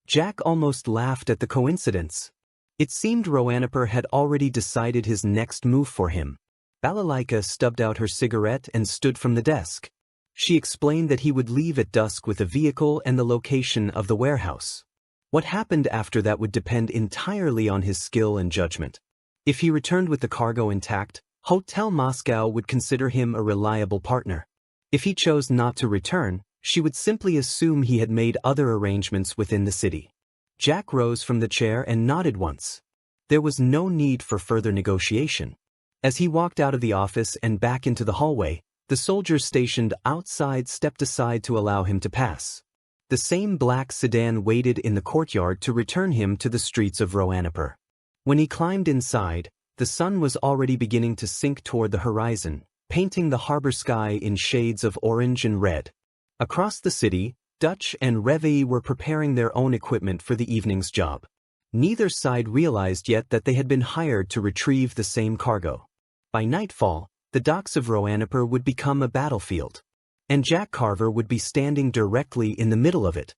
Jack almost laughed at the coincidence. It seemed Roanapur had already decided his next move for him. Balalaika stubbed out her cigarette and stood from the desk. She explained that he would leave at dusk with a vehicle and the location of the warehouse. What happened after that would depend entirely on his skill and judgment. If he returned with the cargo intact, Hotel Moscow would consider him a reliable partner. If he chose not to return, she would simply assume he had made other arrangements within the city. Jack rose from the chair and nodded once. There was no need for further negotiation. As he walked out of the office and back into the hallway, the soldiers stationed outside stepped aside to allow him to pass. The same black sedan waited in the courtyard to return him to the streets of Roanapur. When he climbed inside, the sun was already beginning to sink toward the horizon, painting the harbor sky in shades of orange and red. Across the city, Dutch and Reve were preparing their own equipment for the evening's job. Neither side realized yet that they had been hired to retrieve the same cargo. By nightfall, the docks of Roanapur would become a battlefield, and Jack Carver would be standing directly in the middle of it.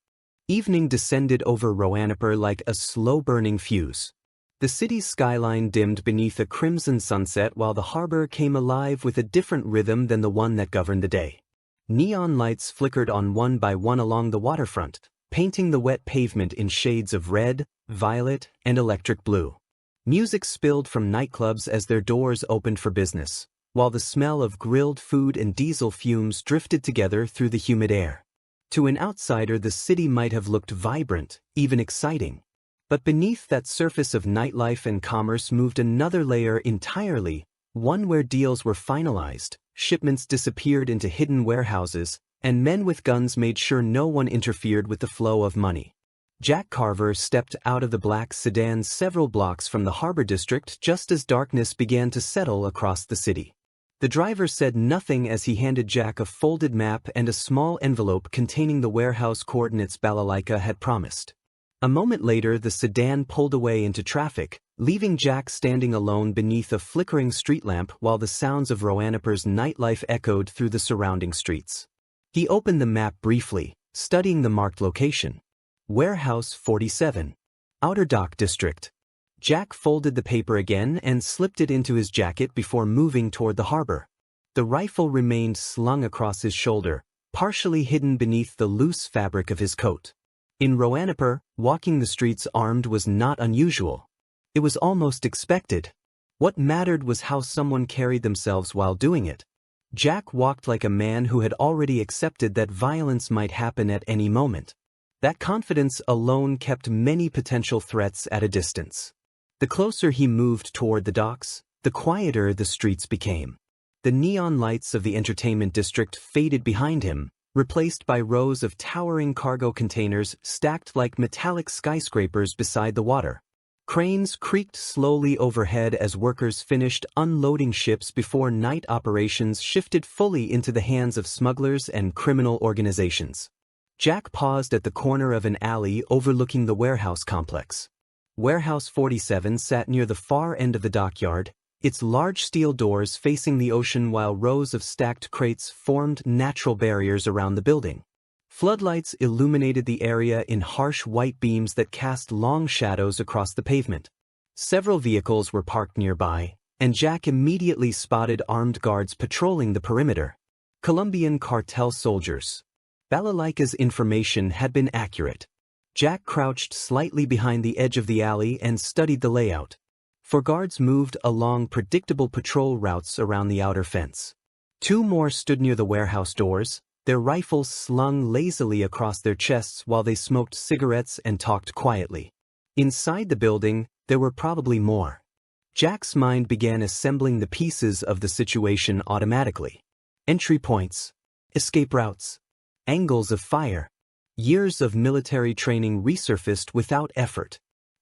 Evening descended over Roanapur like a slow-burning fuse. The city's skyline dimmed beneath a crimson sunset while the harbor came alive with a different rhythm than the one that governed the day. Neon lights flickered on one by one along the waterfront, painting the wet pavement in shades of red, violet, and electric blue. Music spilled from nightclubs as their doors opened for business, while the smell of grilled food and diesel fumes drifted together through the humid air. To an outsider, the city might have looked vibrant, even exciting. But beneath that surface of nightlife and commerce moved another layer entirely, one where deals were finalized, shipments disappeared into hidden warehouses, and men with guns made sure no one interfered with the flow of money. Jack Carver stepped out of the black sedan several blocks from the harbor district just as darkness began to settle across the city. The driver said nothing as he handed Jack a folded map and a small envelope containing the warehouse coordinates Balalaika had promised. A moment later, the sedan pulled away into traffic, leaving Jack standing alone beneath a flickering street lamp while the sounds of Roanapur's nightlife echoed through the surrounding streets. He opened the map briefly, studying the marked location. Warehouse 47. Outer Dock District. Jack folded the paper again and slipped it into his jacket before moving toward the harbor. The rifle remained slung across his shoulder, partially hidden beneath the loose fabric of his coat. In Roanapur, walking the streets armed was not unusual. It was almost expected. What mattered was how someone carried themselves while doing it. Jack walked like a man who had already accepted that violence might happen at any moment. That confidence alone kept many potential threats at a distance. The closer he moved toward the docks, the quieter the streets became. The neon lights of the entertainment district faded behind him, replaced by rows of towering cargo containers stacked like metallic skyscrapers beside the water. Cranes creaked slowly overhead as workers finished unloading ships before night operations shifted fully into the hands of smugglers and criminal organizations. Jack paused at the corner of an alley overlooking the warehouse complex. Warehouse 47 sat near the far end of the dockyard, its large steel doors facing the ocean while rows of stacked crates formed natural barriers around the building. Floodlights illuminated the area in harsh white beams that cast long shadows across the pavement. Several vehicles were parked nearby, and Jack immediately spotted armed guards patrolling the perimeter. Colombian cartel soldiers. Balalaika's information had been accurate. Jack crouched slightly behind the edge of the alley and studied the layout. Four guards moved along predictable patrol routes around the outer fence. Two more stood near the warehouse doors, their rifles slung lazily across their chests while they smoked cigarettes and talked quietly. Inside the building, there were probably more. Jack's mind began assembling the pieces of the situation automatically. Entry points, escape routes, angles of fire. Years of military training resurfaced without effort.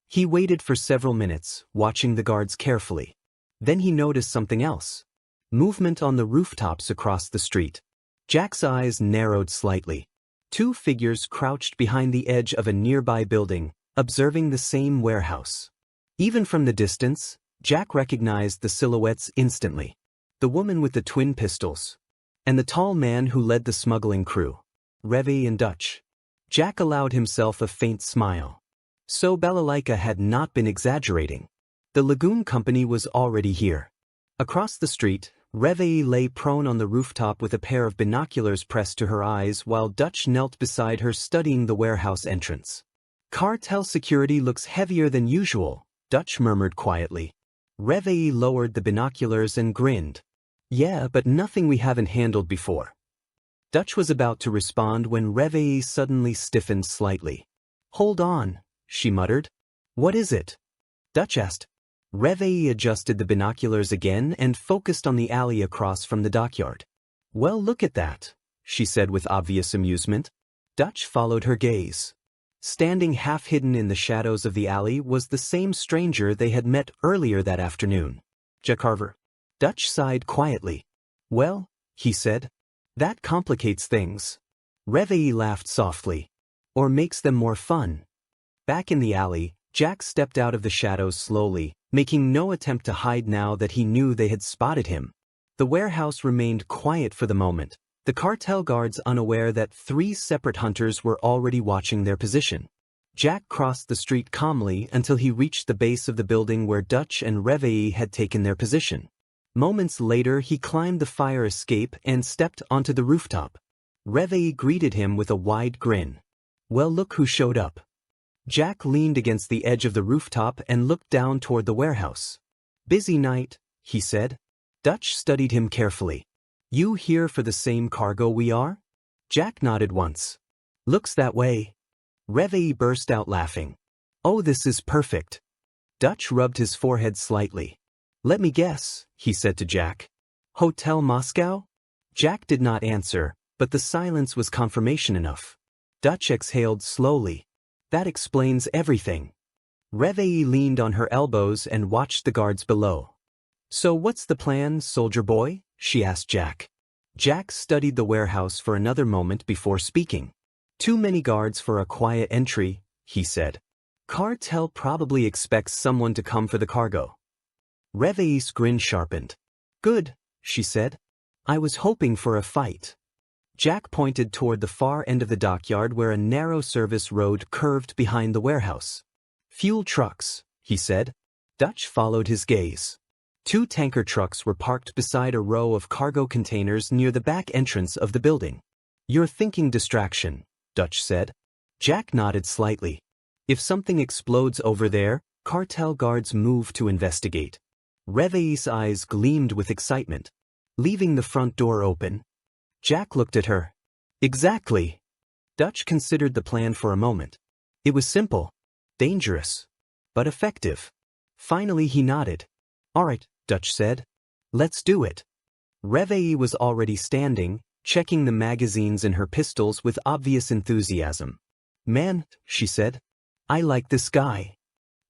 He waited for several minutes, watching the guards carefully. Then he noticed something else. Movement on the rooftops across the street. Jack's eyes narrowed slightly. Two figures crouched behind the edge of a nearby building, observing the same warehouse. Even from the distance, Jack recognized the silhouettes instantly. The woman with the twin pistols, and the tall man who led the smuggling crew. Reve and Dutch. Jack allowed himself a faint smile. So Balalaika had not been exaggerating. The Lagoon Company was already here. Across the street, Reve lay prone on the rooftop with a pair of binoculars pressed to her eyes while Dutch knelt beside her studying the warehouse entrance. "Cartel security looks heavier than usual," Dutch murmured quietly. Reve lowered the binoculars and grinned. "Yeah, but nothing we haven't handled before." Dutch was about to respond when Reve suddenly stiffened slightly. "Hold on," she muttered. "What is it?" Dutch asked. Reveille adjusted the binoculars again and focused on the alley across from the dockyard. "Well, look at that," she said with obvious amusement. Dutch followed her gaze. Standing half-hidden in the shadows of the alley was the same stranger they had met earlier that afternoon. "Jack Carver." Dutch sighed quietly. "Well," he said, "that complicates things." Reveille laughed softly. "Or makes them more fun." Back in the alley, Jack stepped out of the shadows slowly, making no attempt to hide now that he knew they had spotted him. The warehouse remained quiet for the moment, the cartel guards unaware that 3 separate hunters were already watching their position. Jack crossed the street calmly until he reached the base of the building where Dutch and Reveille had taken their position. Moments later he climbed the fire escape and stepped onto the rooftop. Reveille greeted him with a wide grin. "Well, look who showed up." Jack leaned against the edge of the rooftop and looked down toward the warehouse. "Busy night," he said. Dutch studied him carefully. "You here for the same cargo we are?" Jack nodded once. "Looks that way." Reveille burst out laughing. "Oh, this is perfect." Dutch rubbed his forehead slightly. "Let me guess," he said to Jack. "Hotel Moscow?" Jack did not answer, but the silence was confirmation enough. Dutch exhaled slowly. "That explains everything." Reveille leaned on her elbows and watched the guards below. "So what's the plan, soldier boy?" she asked Jack. Jack studied the warehouse for another moment before speaking. "Too many guards for a quiet entry," he said. "Cartel probably expects someone to come for the cargo." Reveille's grin sharpened. "Good," she said. "I was hoping for a fight." Jack pointed toward the far end of the dockyard where a narrow service road curved behind the warehouse. "Fuel trucks," he said. Dutch followed his gaze. 2 tanker trucks were parked beside a row of cargo containers near the back entrance of the building. "You're thinking distraction," Dutch said. Jack nodded slightly. "If something explodes over there, cartel guards move to investigate." Reveille's eyes gleamed with excitement. "Leaving the front door open?" Jack looked at her. "Exactly." Dutch considered the plan for a moment. It was simple, dangerous, but effective. Finally he nodded. "All right," Dutch said. "Let's do it." Reveille was already standing, checking the magazines in her pistols with obvious enthusiasm. "Man," she said, "I like this guy."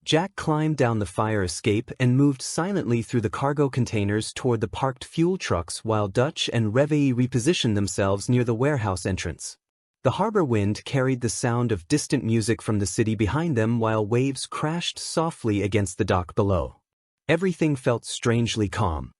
Jack climbed down the fire escape and moved silently through the cargo containers toward the parked fuel trucks while Dutch and Reveille repositioned themselves near the warehouse entrance. The harbor wind carried the sound of distant music from the city behind them while waves crashed softly against the dock below. Everything felt strangely calm.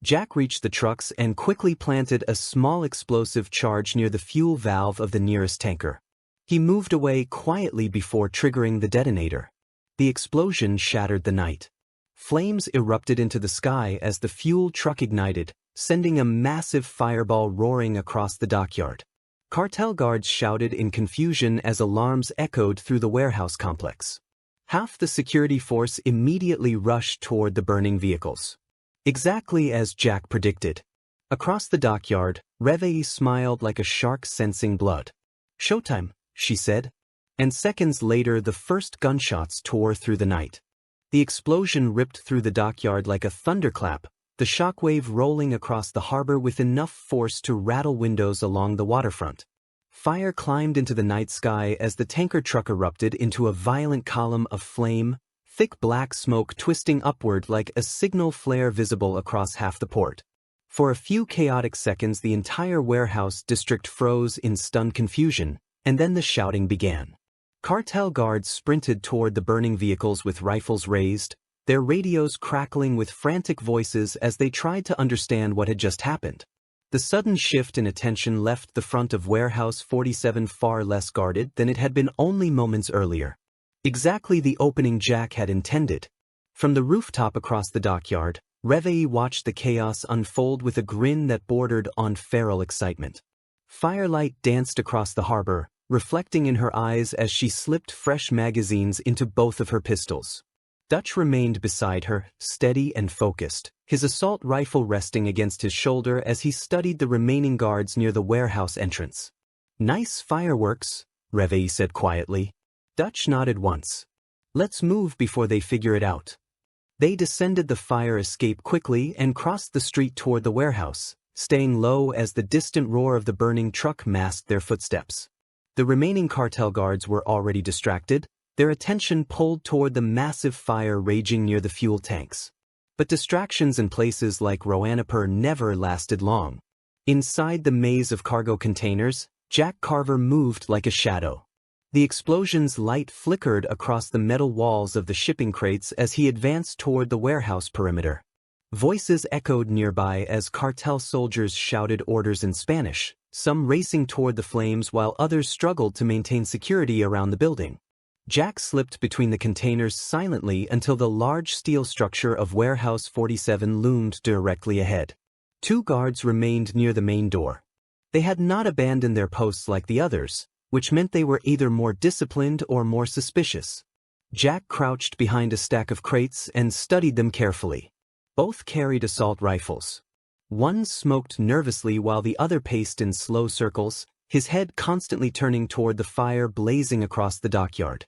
Jack reached the trucks and quickly planted a small explosive charge near the fuel valve of the nearest tanker. He moved away quietly before triggering the detonator. The explosion shattered the night. Flames erupted into the sky as the fuel truck ignited, sending a massive fireball roaring across the dockyard. Cartel guards shouted in confusion as alarms echoed through the warehouse complex. Half the security force immediately rushed toward the burning vehicles. Exactly as Jack predicted. Across the dockyard, Reveille smiled like a shark sensing blood. "Showtime," she said. And seconds later the first gunshots tore through the night. The explosion ripped through the dockyard like a thunderclap, the shockwave rolling across the harbor with enough force to rattle windows along the waterfront. Fire climbed into the night sky as the tanker truck erupted into a violent column of flame, thick black smoke twisting upward like a signal flare visible across half the port. For a few chaotic seconds the entire warehouse district froze in stunned confusion, and then the shouting began. Cartel guards sprinted toward the burning vehicles with rifles raised, their radios crackling with frantic voices as they tried to understand what had just happened. The sudden shift in attention left the front of Warehouse 47 far less guarded than it had been only moments earlier. Exactly the opening Jack had intended. From the rooftop across the dockyard, Reveille watched the chaos unfold with a grin that bordered on feral excitement. Firelight danced across the harbor, reflecting in her eyes as she slipped fresh magazines into both of her pistols. Dutch remained beside her, steady and focused, his assault rifle resting against his shoulder as he studied the remaining guards near the warehouse entrance. "Nice fireworks," Reveille said quietly. Dutch nodded once. "Let's move before they figure it out." They descended the fire escape quickly and crossed the street toward the warehouse, staying low as the distant roar of the burning truck masked their footsteps. The remaining cartel guards were already distracted, their attention pulled toward the massive fire raging near the fuel tanks. But distractions in places like Roanapur never lasted long. Inside the maze of cargo containers, Jack Carver moved like a shadow. The explosion's light flickered across the metal walls of the shipping crates as he advanced toward the warehouse perimeter. Voices echoed nearby as cartel soldiers shouted orders in Spanish, some racing toward the flames while others struggled to maintain security around the building. Jack slipped between the containers silently until the large steel structure of Warehouse 47 loomed directly ahead. 2 guards remained near the main door. They had not abandoned their posts like the others, which meant they were either more disciplined or more suspicious. Jack crouched behind a stack of crates and studied them carefully. Both carried assault rifles. One smoked nervously while the other paced in slow circles, his head constantly turning toward the fire blazing across the dockyard.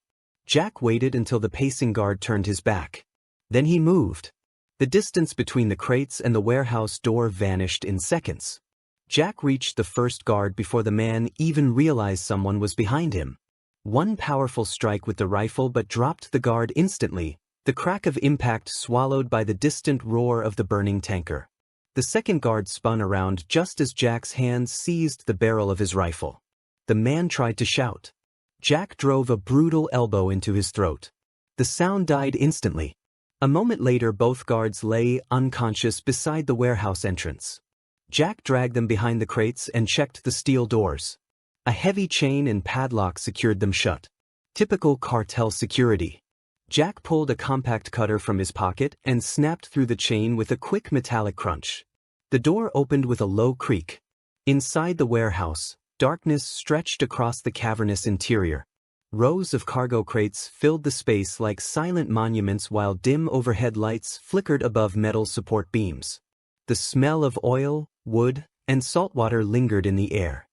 Jack waited until the pacing guard turned his back. Then he moved. The distance between the crates and the warehouse door vanished in seconds. Jack reached the first guard before the man even realized someone was behind him. One powerful strike with the rifle but dropped the guard instantly, the crack of impact swallowed by the distant roar of the burning tanker. The second guard spun around just as Jack's hands seized the barrel of his rifle. The man tried to shout. Jack drove a brutal elbow into his throat. The sound died instantly. A moment later both guards lay unconscious beside the warehouse entrance. Jack dragged them behind the crates and checked the steel doors. A heavy chain and padlock secured them shut. Typical cartel security. Jack pulled a compact cutter from his pocket and snapped through the chain with a quick metallic crunch. The door opened with a low creak. Inside the warehouse, darkness stretched across the cavernous interior. Rows of cargo crates filled the space like silent monuments while dim overhead lights flickered above metal support beams. The smell of oil, wood, and saltwater lingered in the air.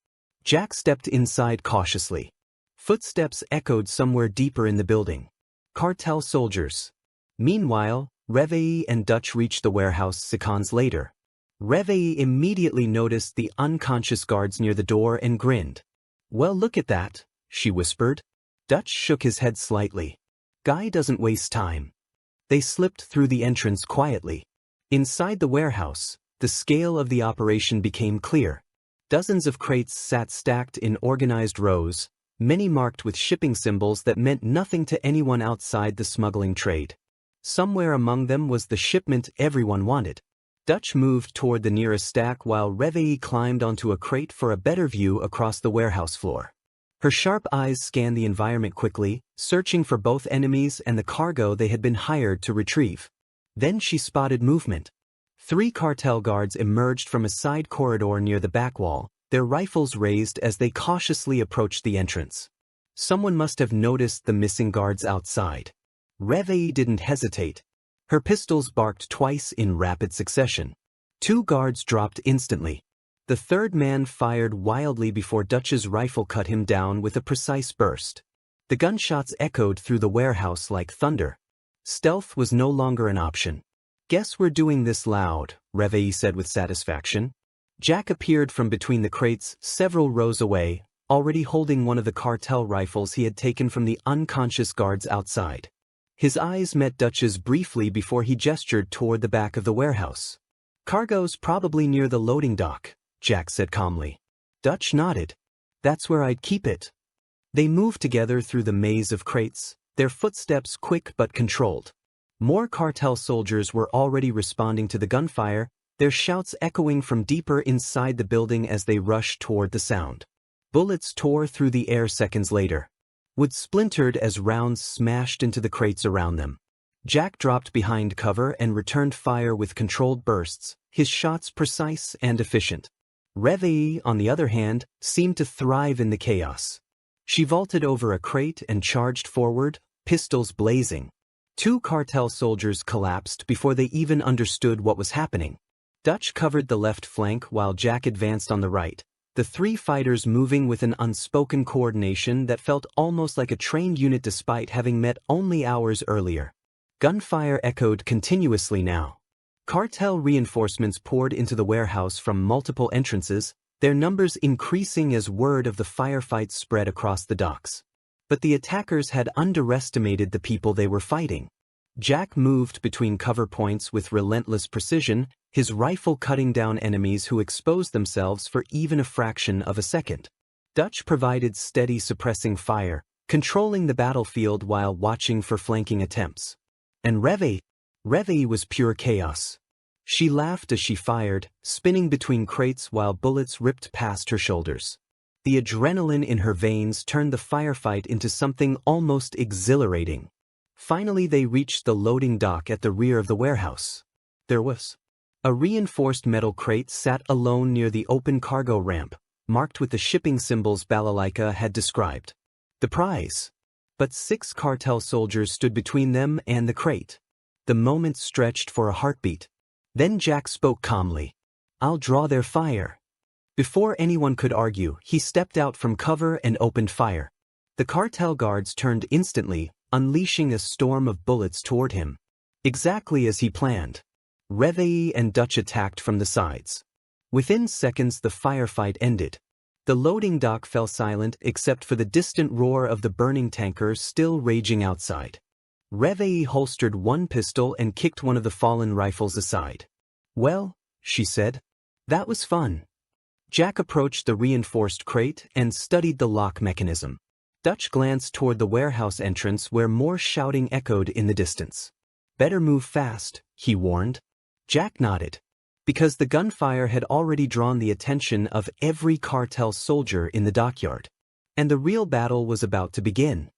Jack stepped inside cautiously. Footsteps echoed somewhere deeper in the building. Cartel soldiers. Meanwhile, Reveille and Dutch reached the warehouse seconds later. Reveille immediately noticed the unconscious guards near the door and grinned. "Well, look at that," she whispered. Dutch shook his head slightly. "Guy doesn't waste time." They slipped through the entrance quietly. Inside the warehouse, the scale of the operation became clear. Dozens of crates sat stacked in organized rows, many marked with shipping symbols that meant nothing to anyone outside the smuggling trade. Somewhere among them was the shipment everyone wanted. Dutch moved toward the nearest stack while Reveille climbed onto a crate for a better view across the warehouse floor. Her sharp eyes scanned the environment quickly, searching for both enemies and the cargo they had been hired to retrieve. Then she spotted movement. 3 cartel guards emerged from a side corridor near the back wall, their rifles raised as they cautiously approached the entrance. Someone must have noticed the missing guards outside. Reveille didn't hesitate. Her pistols barked twice in rapid succession. 2 guards dropped instantly. The third man fired wildly before Dutch's rifle cut him down with a precise burst. The gunshots echoed through the warehouse like thunder. Stealth was no longer an option. "Guess we're doing this loud," Reveille said with satisfaction. Jack appeared from between the crates several rows away, already holding one of the cartel rifles he had taken from the unconscious guards outside. His eyes met Dutch's briefly before he gestured toward the back of the warehouse. "Cargo's probably near the loading dock," Jack said calmly. Dutch nodded. "That's where I'd keep it." They moved together through the maze of crates, their footsteps quick but controlled. More cartel soldiers were already responding to the gunfire, their shouts echoing from deeper inside the building as they rushed toward the sound. Bullets tore through the air seconds later. Wood splintered as rounds smashed into the crates around them. Jack dropped behind cover and returned fire with controlled bursts, his shots precise and efficient. Reveille, on the other hand, seemed to thrive in the chaos. She vaulted over a crate and charged forward, pistols blazing. 2 cartel soldiers collapsed before they even understood what was happening. Dutch covered the left flank while Jack advanced on the right, the 3 fighters moving with an unspoken coordination that felt almost like a trained unit despite having met only hours earlier. Gunfire echoed continuously now. Cartel reinforcements poured into the warehouse from multiple entrances, their numbers increasing as word of the firefight spread across the docks. But the attackers had underestimated the people they were fighting. Jack moved between cover points with relentless precision, his rifle cutting down enemies who exposed themselves for even a fraction of a second. Dutch provided steady suppressing fire, controlling the battlefield while watching for flanking attempts. And Reve was pure chaos. She laughed as she fired, spinning between crates while bullets ripped past her shoulders. The adrenaline in her veins turned the firefight into something almost exhilarating. Finally they reached the loading dock at the rear of the warehouse. There was a reinforced metal crate sat alone near the open cargo ramp, marked with the shipping symbols Balalaika had described. The prize. But 6 cartel soldiers stood between them and the crate. The moment stretched for a heartbeat. Then Jack spoke calmly. "I'll draw their fire." Before anyone could argue, he stepped out from cover and opened fire. The cartel guards turned instantly, unleashing a storm of bullets toward him. Exactly as he planned. Reve and Dutch attacked from the sides. Within seconds the firefight ended. The loading dock fell silent except for the distant roar of the burning tankers still raging outside. Reve holstered one pistol and kicked one of the fallen rifles aside. "Well," she said, "that was fun." Jack approached the reinforced crate and studied the lock mechanism. Dutch glanced toward the warehouse entrance where more shouting echoed in the distance. "Better move fast," he warned. Jack nodded. Because the gunfire had already drawn the attention of every cartel soldier in the dockyard. And the real battle was about to begin.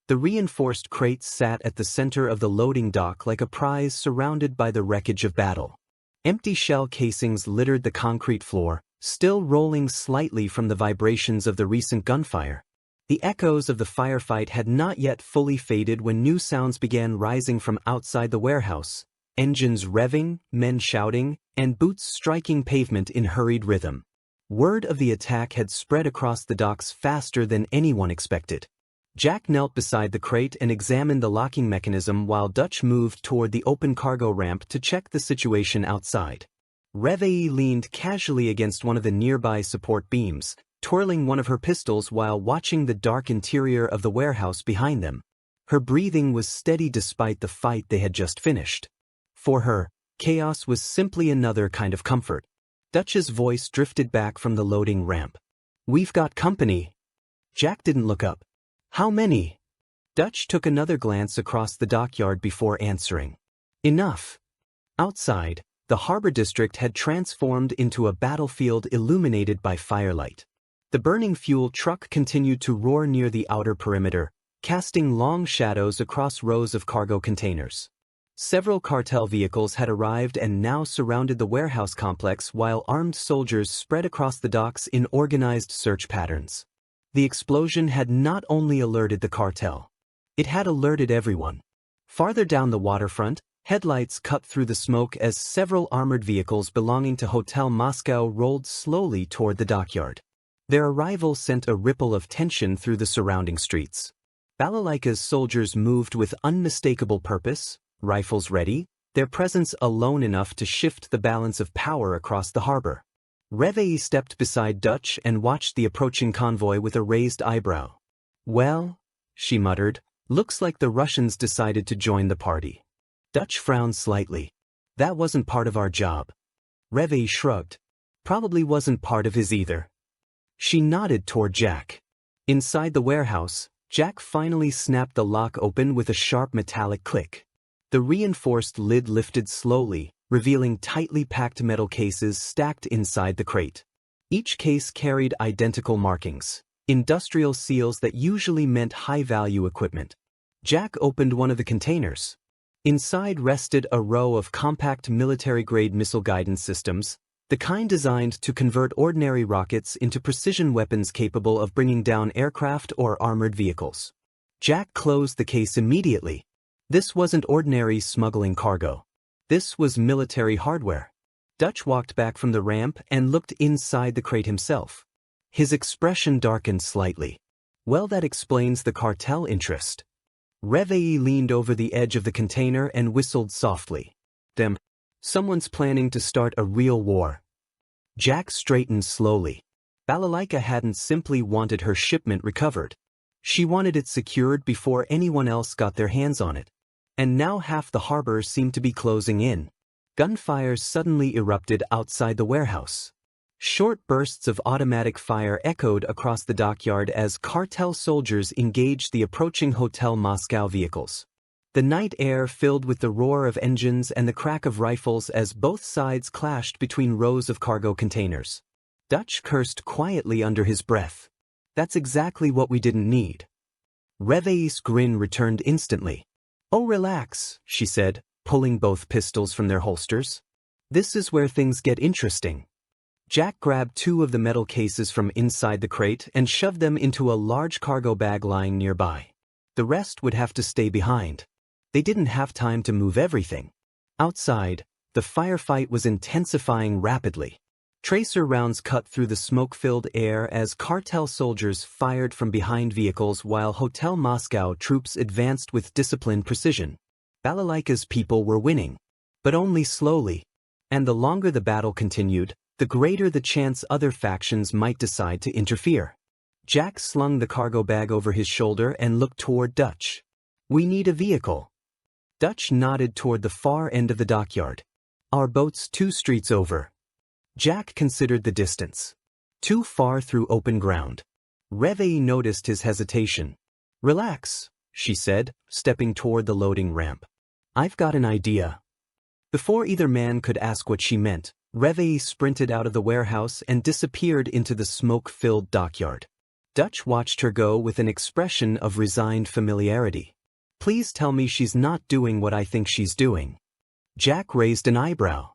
The reinforced crate sat at the center of the loading dock like a prize surrounded by the wreckage of battle. Empty shell casings littered the concrete floor, still rolling slightly from the vibrations of the recent gunfire. The echoes of the firefight had not yet fully faded when new sounds began rising from outside the warehouse. Engines revving, men shouting, and boots striking pavement in hurried rhythm. Word of the attack had spread across the docks faster than anyone expected. Jack knelt beside the crate and examined the locking mechanism while Dutch moved toward the open cargo ramp to check the situation outside. Reve leaned casually against one of the nearby support beams, twirling one of her pistols while watching the dark interior of the warehouse behind them. Her breathing was steady despite the fight they had just finished. For her, chaos was simply another kind of comfort. Dutch's voice drifted back from the loading ramp. "We've got company." Jack didn't look up. "How many?" Dutch took another glance across the dockyard before answering. "Enough." Outside, the harbor district had transformed into a battlefield illuminated by firelight. The burning fuel truck continued to roar near the outer perimeter, casting long shadows across rows of cargo containers. Several cartel vehicles had arrived and now surrounded the warehouse complex while armed soldiers spread across the docks in organized search patterns. The explosion had not only alerted the cartel. It had alerted everyone. Farther down the waterfront, headlights cut through the smoke as several armored vehicles belonging to Hotel Moscow rolled slowly toward the dockyard. Their arrival sent a ripple of tension through the surrounding streets. Balalaika's soldiers moved with unmistakable purpose, rifles ready, their presence alone enough to shift the balance of power across the harbor. Reve stepped beside Dutch and watched the approaching convoy with a raised eyebrow. "Well," she muttered, "looks like the Russians decided to join the party." Dutch frowned slightly. "That wasn't part of our job." Reve shrugged. "Probably wasn't part of his either." She nodded toward Jack. Inside the warehouse, Jack finally snapped the lock open with a sharp metallic click. The reinforced lid lifted slowly, revealing tightly packed metal cases stacked inside the crate. Each case carried identical markings, industrial seals that usually meant high-value equipment. Jack opened one of the containers. Inside rested a row of compact military-grade missile guidance systems, the kind designed to convert ordinary rockets into precision weapons capable of bringing down aircraft or armored vehicles. Jack closed the case immediately. This wasn't ordinary smuggling cargo. This was military hardware. Dutch walked back from the ramp and looked inside the crate himself. His expression darkened slightly. "Well, that explains the cartel interest." Reveille leaned over the edge of the container and whistled softly. Damn. Someone's planning to start a real war. Jack straightened slowly. Balalaika hadn't simply wanted her shipment recovered. She wanted it secured before anyone else got their hands on it. And now half the harbor seemed to be closing in. Gunfire suddenly erupted outside the warehouse. Short bursts of automatic fire echoed across the dockyard as cartel soldiers engaged the approaching Hotel Moscow vehicles. The night air filled with the roar of engines and the crack of rifles as both sides clashed between rows of cargo containers. Dutch cursed quietly under his breath. That's exactly what we didn't need. Reveille's grin returned instantly. Oh, relax, she said, pulling both pistols from their holsters. This is where things get interesting. Jack grabbed 2 of the metal cases from inside the crate and shoved them into a large cargo bag lying nearby. The rest would have to stay behind. They didn't have time to move everything. Outside, the firefight was intensifying rapidly. Tracer rounds cut through the smoke-filled air as cartel soldiers fired from behind vehicles while Hotel Moscow troops advanced with disciplined precision. Balalaika's people were winning, but only slowly. And the longer the battle continued, the greater the chance other factions might decide to interfere. Jack slung the cargo bag over his shoulder and looked toward Dutch. We need a vehicle. Dutch nodded toward the far end of the dockyard. Our boat's 2 streets over. Jack considered the distance. Too far through open ground. Reveille noticed his hesitation. Relax, she said, stepping toward the loading ramp. I've got an idea. Before either man could ask what she meant, Reveille sprinted out of the warehouse and disappeared into the smoke-filled dockyard. Dutch watched her go with an expression of resigned familiarity. Please tell me she's not doing what I think she's doing. Jack raised an eyebrow.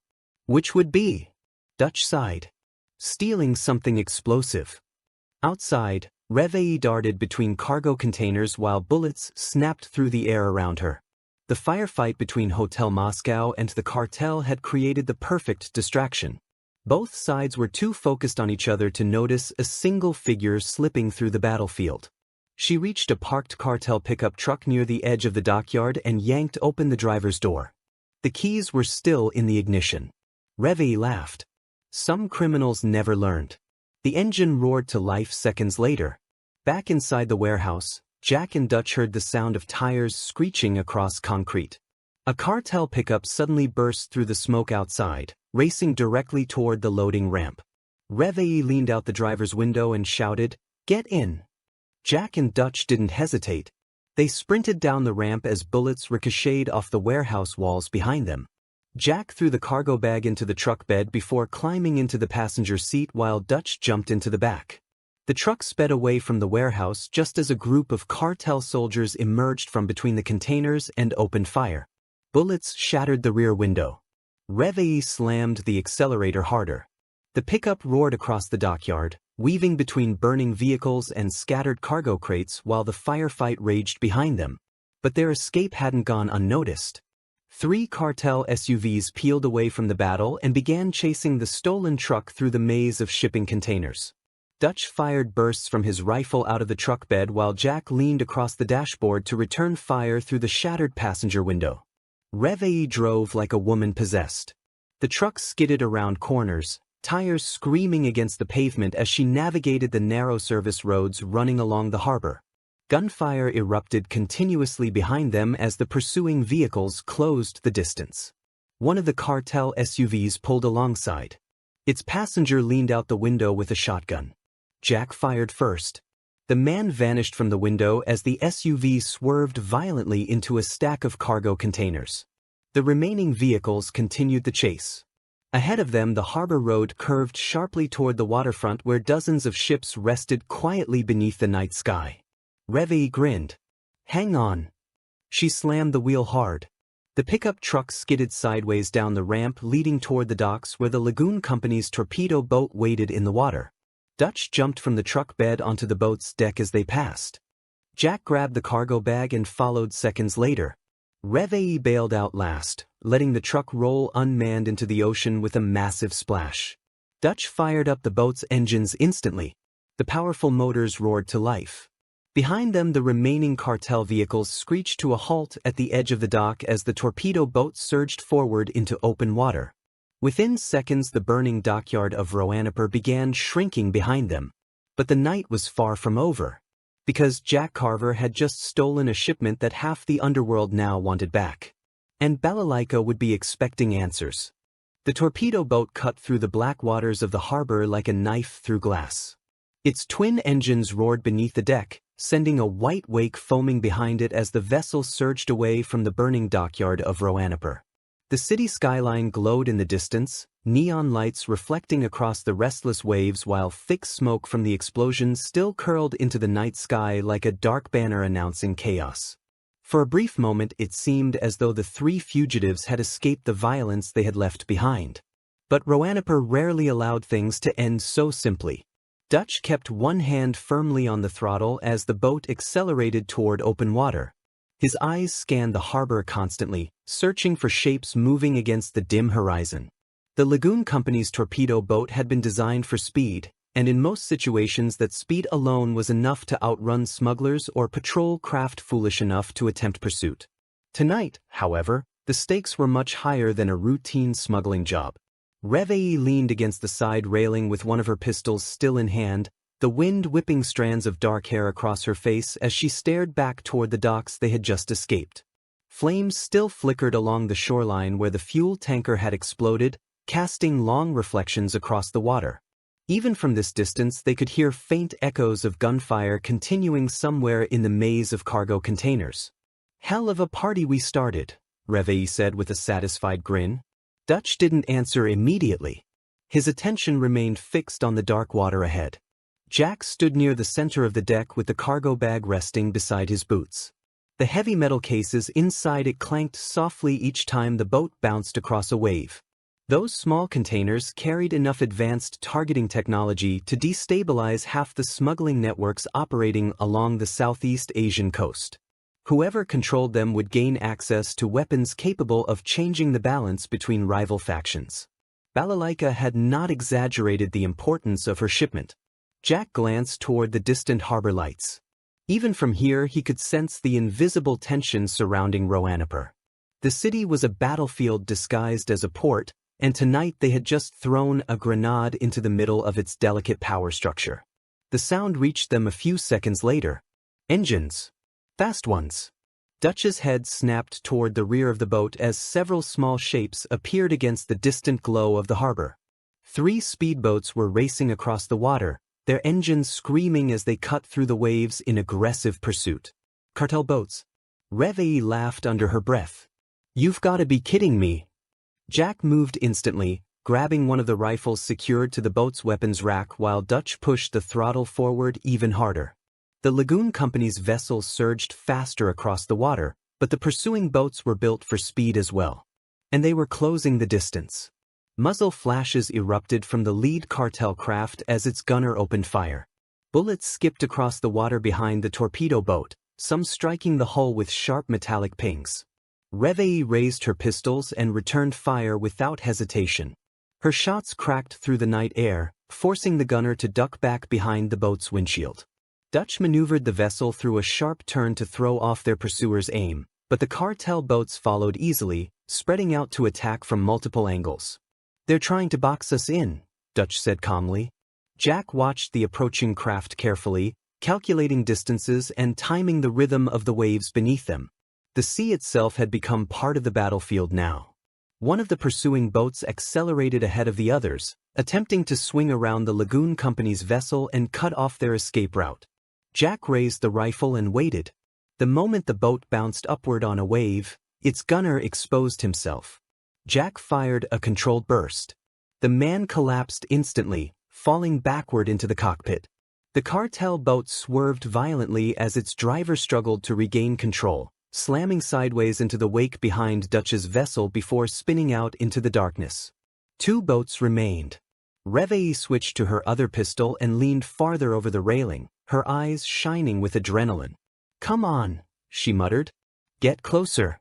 Which would be? Dutch sighed. Stealing something explosive. Outside, Reveille darted between cargo containers while bullets snapped through the air around her. The firefight between Hotel Moscow and the cartel had created the perfect distraction. Both sides were too focused on each other to notice a single figure slipping through the battlefield. She reached a parked cartel pickup truck near the edge of the dockyard and yanked open the driver's door. The keys were still in the ignition. Reveille laughed. Some criminals never learned. The engine roared to life seconds later. Back inside the warehouse, Jack and Dutch heard the sound of tires screeching across concrete. A cartel pickup suddenly burst through the smoke outside, racing directly toward the loading ramp. Reveille leaned out the driver's window and shouted, "Get in!" Jack and Dutch didn't hesitate. They sprinted down the ramp as bullets ricocheted off the warehouse walls behind them. Jack threw the cargo bag into the truck bed before climbing into the passenger seat while Dutch jumped into the back. The truck sped away from the warehouse just as a group of cartel soldiers emerged from between the containers and opened fire. Bullets shattered the rear window. Reveille slammed the accelerator harder. The pickup roared across the dockyard, weaving between burning vehicles and scattered cargo crates while the firefight raged behind them. But their escape hadn't gone unnoticed. 3 cartel SUVs peeled away from the battle and began chasing the stolen truck through the maze of shipping containers. Dutch fired bursts from his rifle out of the truck bed while Jack leaned across the dashboard to return fire through the shattered passenger window. Reveille drove like a woman possessed. The truck skidded around corners, tires screaming against the pavement as she navigated the narrow service roads running along the harbor. Gunfire erupted continuously behind them as the pursuing vehicles closed the distance. One of the cartel SUVs pulled alongside. Its passenger leaned out the window with a shotgun. Jack fired first. The man vanished from the window as the SUV swerved violently into a stack of cargo containers. The remaining vehicles continued the chase. Ahead of them, the harbor road curved sharply toward the waterfront where dozens of ships rested quietly beneath the night sky. Reveille grinned. Hang on. She slammed the wheel hard. The pickup truck skidded sideways down the ramp leading toward the docks where the Lagoon Company's torpedo boat waited in the water. Dutch jumped from the truck bed onto the boat's deck as they passed. Jack grabbed the cargo bag and followed seconds later. Reveille bailed out last, letting the truck roll unmanned into the ocean with a massive splash. Dutch fired up the boat's engines instantly. The powerful motors roared to life. Behind them, the remaining cartel vehicles screeched to a halt at the edge of the dock as the torpedo boat surged forward into open water. Within seconds, the burning dockyard of Roanapur began shrinking behind them. But the night was far from over, because Jack Carver had just stolen a shipment that half the Underworld now wanted back. And Balalaika would be expecting answers. The torpedo boat cut through the black waters of the harbor like a knife through glass. Its twin engines roared beneath the deck, sending a white wake foaming behind it as the vessel surged away from the burning dockyard of Roanapur. The city skyline glowed in the distance, neon lights reflecting across the restless waves while thick smoke from the explosions still curled into the night sky like a dark banner announcing chaos. For a brief moment it seemed as though the three fugitives had escaped the violence they had left behind. But Roanapur rarely allowed things to end so simply. Dutch kept one hand firmly on the throttle as the boat accelerated toward open water. His eyes scanned the harbor constantly, searching for shapes moving against the dim horizon. The Lagoon Company's torpedo boat had been designed for speed, and in most situations that speed alone was enough to outrun smugglers or patrol craft foolish enough to attempt pursuit. Tonight, however, the stakes were much higher than a routine smuggling job. Reveille leaned against the side railing with one of her pistols still in hand, the wind whipping strands of dark hair across her face as she stared back toward the docks they had just escaped. Flames still flickered along the shoreline where the fuel tanker had exploded, casting long reflections across the water. Even from this distance they could hear faint echoes of gunfire continuing somewhere in the maze of cargo containers. "Hell of a party we started," Reveille said with a satisfied grin. Dutch didn't answer immediately. His attention remained fixed on the dark water ahead. Jack stood near the center of the deck with the cargo bag resting beside his boots. The heavy metal cases inside it clanked softly each time the boat bounced across a wave. Those small containers carried enough advanced targeting technology to destabilize half the smuggling networks operating along the Southeast Asian coast. Whoever controlled them would gain access to weapons capable of changing the balance between rival factions. Balalaika had not exaggerated the importance of her shipment. Jack glanced toward the distant harbor lights. Even from here he could sense the invisible tension surrounding Roanapur. The city was a battlefield disguised as a port, and tonight they had just thrown a grenade into the middle of its delicate power structure. The sound reached them a few seconds later. Engines. Fast ones. Dutch's head snapped toward the rear of the boat as several small shapes appeared against the distant glow of the harbor. 3 speedboats were racing across the water, their engines screaming as they cut through the waves in aggressive pursuit. Cartel boats. Reveille laughed under her breath. "You've got to be kidding me." Jack moved instantly, grabbing one of the rifles secured to the boat's weapons rack while Dutch pushed the throttle forward even harder. The Lagoon Company's vessels surged faster across the water, but the pursuing boats were built for speed as well. And they were closing the distance. Muzzle flashes erupted from the lead cartel craft as its gunner opened fire. Bullets skipped across the water behind the torpedo boat, some striking the hull with sharp metallic pings. Reveille raised her pistols and returned fire without hesitation. Her shots cracked through the night air, forcing the gunner to duck back behind the boat's windshield. Dutch maneuvered the vessel through a sharp turn to throw off their pursuers' aim, but the cartel boats followed easily, spreading out to attack from multiple angles. "They're trying to box us in," Dutch said calmly. Jack watched the approaching craft carefully, calculating distances and timing the rhythm of the waves beneath them. The sea itself had become part of the battlefield now. One of the pursuing boats accelerated ahead of the others, attempting to swing around the Lagoon Company's vessel and cut off their escape route. Jack raised the rifle and waited. The moment the boat bounced upward on a wave, its gunner exposed himself. Jack fired a controlled burst. The man collapsed instantly, falling backward into the cockpit. The cartel boat swerved violently as its driver struggled to regain control, slamming sideways into the wake behind Dutch's vessel before spinning out into the darkness. 2 boats remained. Reveille switched to her other pistol and leaned farther over the railing, her eyes shining with adrenaline. "Come on," she muttered. "Get closer."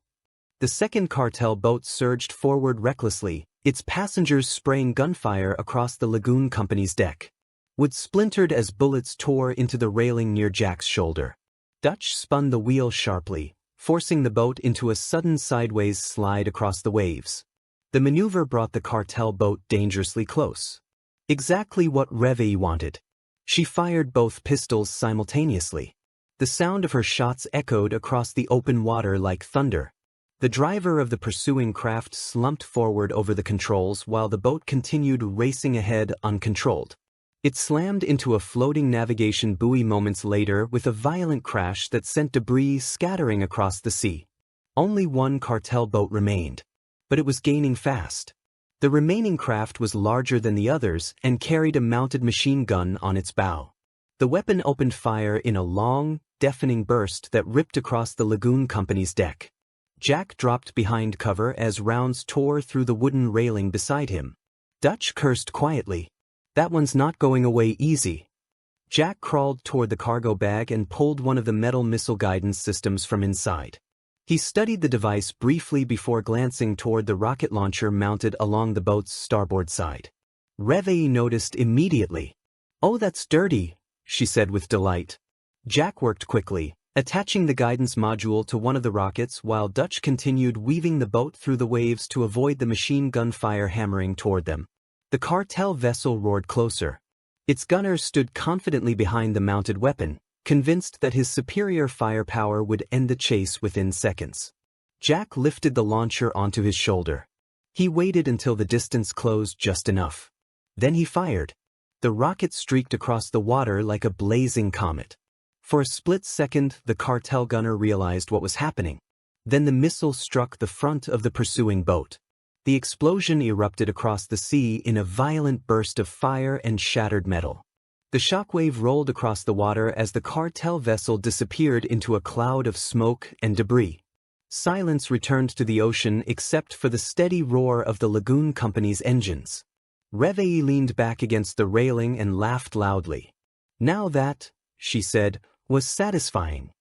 The second cartel boat surged forward recklessly, its passengers spraying gunfire across the Lagoon Company's deck. Wood splintered as bullets tore into the railing near Jack's shoulder. Dutch spun the wheel sharply, forcing the boat into a sudden sideways slide across the waves. The maneuver brought the cartel boat dangerously close. Exactly what Reveille wanted. She fired both pistols simultaneously. The sound of her shots echoed across the open water like thunder. The driver of the pursuing craft slumped forward over the controls while the boat continued racing ahead uncontrolled. It slammed into a floating navigation buoy moments later with a violent crash that sent debris scattering across the sea. Only one cartel boat remained, but it was gaining fast. The remaining craft was larger than the others and carried a mounted machine gun on its bow. The weapon opened fire in a long, deafening burst that ripped across the Lagoon Company's deck. Jack dropped behind cover as rounds tore through the wooden railing beside him. Dutch cursed quietly. That one's not going away easy. Jack crawled toward the cargo bag and pulled one of the metal missile guidance systems from inside. He studied the device briefly before glancing toward the rocket launcher mounted along the boat's starboard side. Reveille noticed immediately. "Oh, that's dirty," she said with delight. Jack worked quickly, attaching the guidance module to one of the rockets while Dutch continued weaving the boat through the waves to avoid the machine gun fire hammering toward them. The cartel vessel roared closer. Its gunner stood confidently behind the mounted weapon, convinced that his superior firepower would end the chase within seconds. Jack lifted the launcher onto his shoulder. He waited until the distance closed just enough. Then he fired. The rocket streaked across the water like a blazing comet. For a split second, the cartel gunner realized what was happening. Then the missile struck the front of the pursuing boat. The explosion erupted across the sea in a violent burst of fire and shattered metal. The shockwave rolled across the water as the cartel vessel disappeared into a cloud of smoke and debris. Silence returned to the ocean except for the steady roar of the Lagoon Company's engines. Reveille leaned back against the railing and laughed loudly. "Now that," she said, "was satisfying."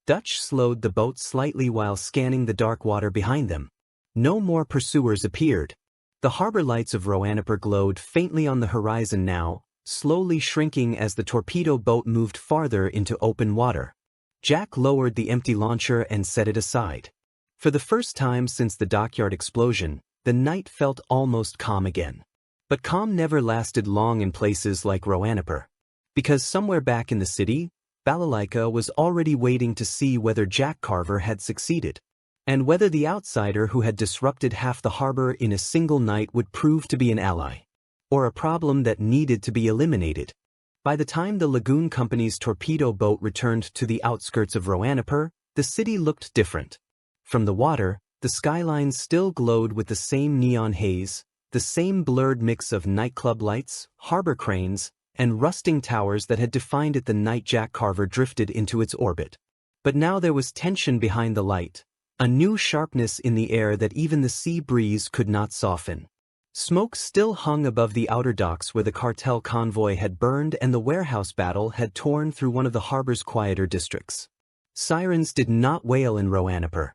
Dutch slowed the boat slightly while scanning the dark water behind them. No more pursuers appeared. The harbor lights of Roanapur glowed faintly on the horizon now, slowly shrinking as the torpedo boat moved farther into open water. Jack lowered the empty launcher and set it aside. For the first time since the dockyard explosion, the night felt almost calm again. But calm never lasted long in places like Roanapur. Because somewhere back in the city, Balalaika was already waiting to see whether Jack Carver had succeeded, and whether the outsider who had disrupted half the harbor in a single night would prove to be an ally, or a problem that needed to be eliminated. By the time the Lagoon Company's torpedo boat returned to the outskirts of Roanapur, the city looked different. From the water, the skylines still glowed with the same neon haze, the same blurred mix of nightclub lights, harbor cranes, and rusting towers that had defined it the night Jack Carver drifted into its orbit. But now there was tension behind the light, a new sharpness in the air that even the sea breeze could not soften. Smoke still hung above the outer docks where the cartel convoy had burned and the warehouse battle had torn through one of the harbor's quieter districts. Sirens did not wail in Roanapur.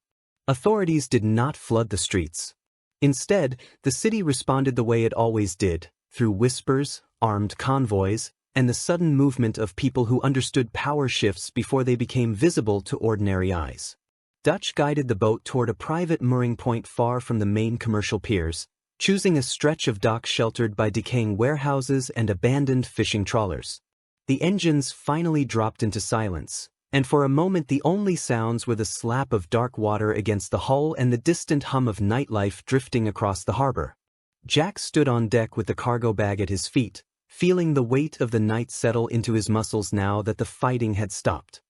Authorities did not flood the streets. Instead, the city responded the way it always did, through whispers, armed convoys, and the sudden movement of people who understood power shifts before they became visible to ordinary eyes. Dutch guided the boat toward a private mooring point far from the main commercial piers, choosing a stretch of dock sheltered by decaying warehouses and abandoned fishing trawlers. The engines finally dropped into silence, and for a moment the only sounds were the slap of dark water against the hull and the distant hum of nightlife drifting across the harbor. Jack stood on deck with the cargo bag at his feet, feeling the weight of the night settle into his muscles now that the fighting had stopped.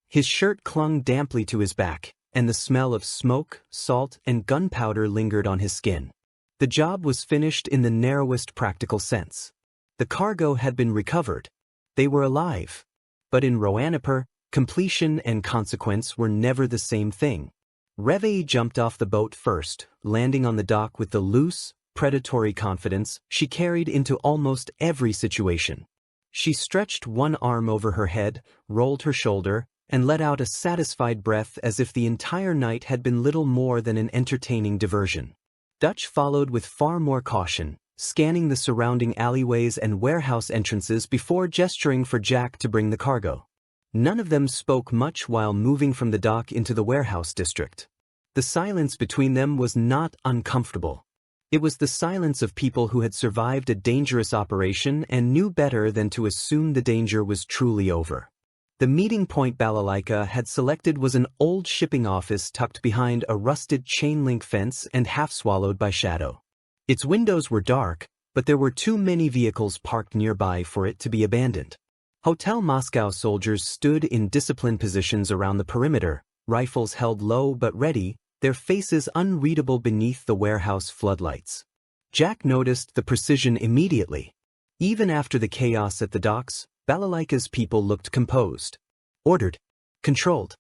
His shirt clung damply to his back, and the smell of smoke, salt, and gunpowder lingered on his skin. The job was finished in the narrowest practical sense. The cargo had been recovered. They were alive. But in Roanapur, completion and consequence were never the same thing. Reveille jumped off the boat first, landing on the dock with the loose, predatory confidence she carried into almost every situation. She stretched one arm over her head, rolled her shoulder, and let out a satisfied breath as if the entire night had been little more than an entertaining diversion. Dutch followed with far more caution, scanning the surrounding alleyways and warehouse entrances before gesturing for Jack to bring the cargo. None of them spoke much while moving from the dock into the warehouse district. The silence between them was not uncomfortable. It was the silence of people who had survived a dangerous operation and knew better than to assume the danger was truly over. The meeting point Balalaika had selected was an old shipping office tucked behind a rusted chain-link fence and half-swallowed by shadow. Its windows were dark, but there were too many vehicles parked nearby for it to be abandoned. Hotel Moscow soldiers stood in disciplined positions around the perimeter, rifles held low but ready, their faces unreadable beneath the warehouse floodlights. Jack noticed the precision immediately. Even after the chaos at the docks, Balalaika's people looked composed. Ordered. Controlled.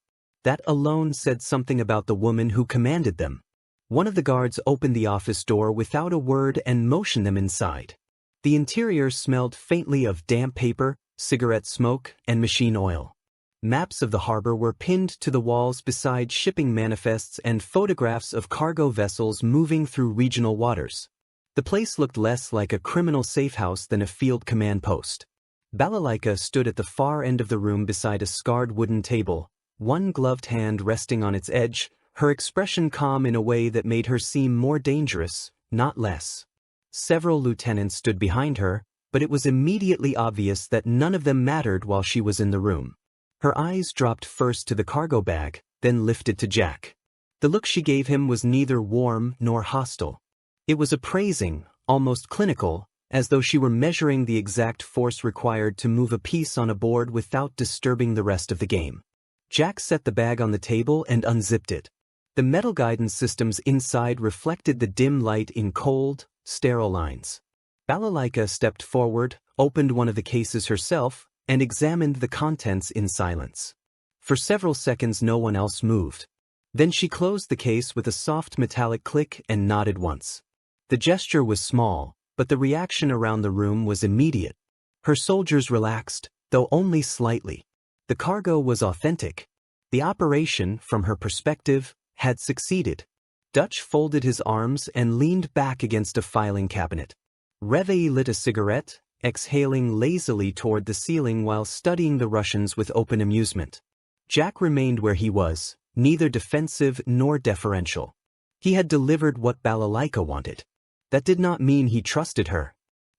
That alone said something about the woman who commanded them. One of the guards opened the office door without a word and motioned them inside. The interior smelled faintly of damp paper, cigarette smoke, and machine oil. Maps of the harbor were pinned to the walls beside shipping manifests and photographs of cargo vessels moving through regional waters. The place looked less like a criminal safehouse than a field command post. Balalaika stood at the far end of the room beside a scarred wooden table, one gloved hand resting on its edge, her expression calm in a way that made her seem more dangerous, not less. Several lieutenants stood behind her, but it was immediately obvious that none of them mattered while she was in the room. Her eyes dropped first to the cargo bag, then lifted to Jack. The look she gave him was neither warm nor hostile. It was appraising, almost clinical, as though she were measuring the exact force required to move a piece on a board without disturbing the rest of the game. Jack set the bag on the table and unzipped it. The metal guidance systems inside reflected the dim light in cold, sterile lines. Balalaika stepped forward, opened one of the cases herself, and examined the contents in silence. For several seconds no one else moved. Then she closed the case with a soft metallic click and nodded once. The gesture was small, but the reaction around the room was immediate. Her soldiers relaxed, though only slightly. The cargo was authentic. The operation, from her perspective, had succeeded. Dutch folded his arms and leaned back against a filing cabinet. Revei lit a cigarette, exhaling lazily toward the ceiling while studying the Russians with open amusement. Jack remained where he was, neither defensive nor deferential. He had delivered what Balalaika wanted. That did not mean he trusted her.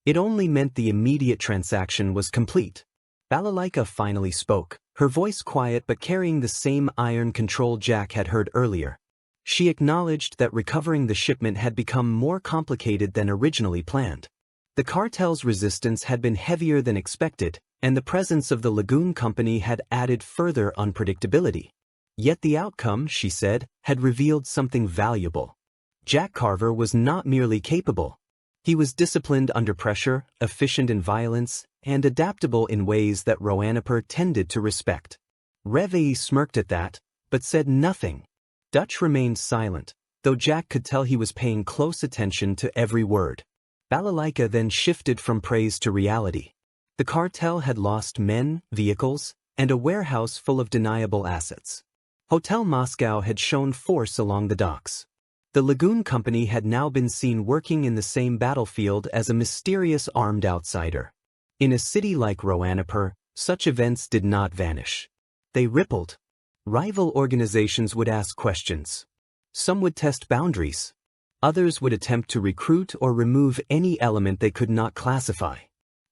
It only meant the immediate transaction was complete. Balalaika finally spoke, her voice quiet but carrying the same iron control Jack had heard earlier. She acknowledged that recovering the shipment had become more complicated than originally planned. The cartel's resistance had been heavier than expected, and the presence of the Lagoon Company had added further unpredictability. Yet the outcome, she said, had revealed something valuable. Jack Carver was not merely capable. He was disciplined under pressure, efficient in violence, and adaptable in ways that Roanapur tended to respect. Revei smirked at that, but said nothing. Dutch remained silent, though Jack could tell he was paying close attention to every word. Balalaika then shifted from praise to reality. The cartel had lost men, vehicles, and a warehouse full of deniable assets. Hotel Moscow had shown force along the docks. The Lagoon Company had now been seen working in the same battlefield as a mysterious armed outsider. In a city like Roanapur, such events did not vanish. They rippled. Rival organizations would ask questions. Some would test boundaries. Others would attempt to recruit or remove any element they could not classify.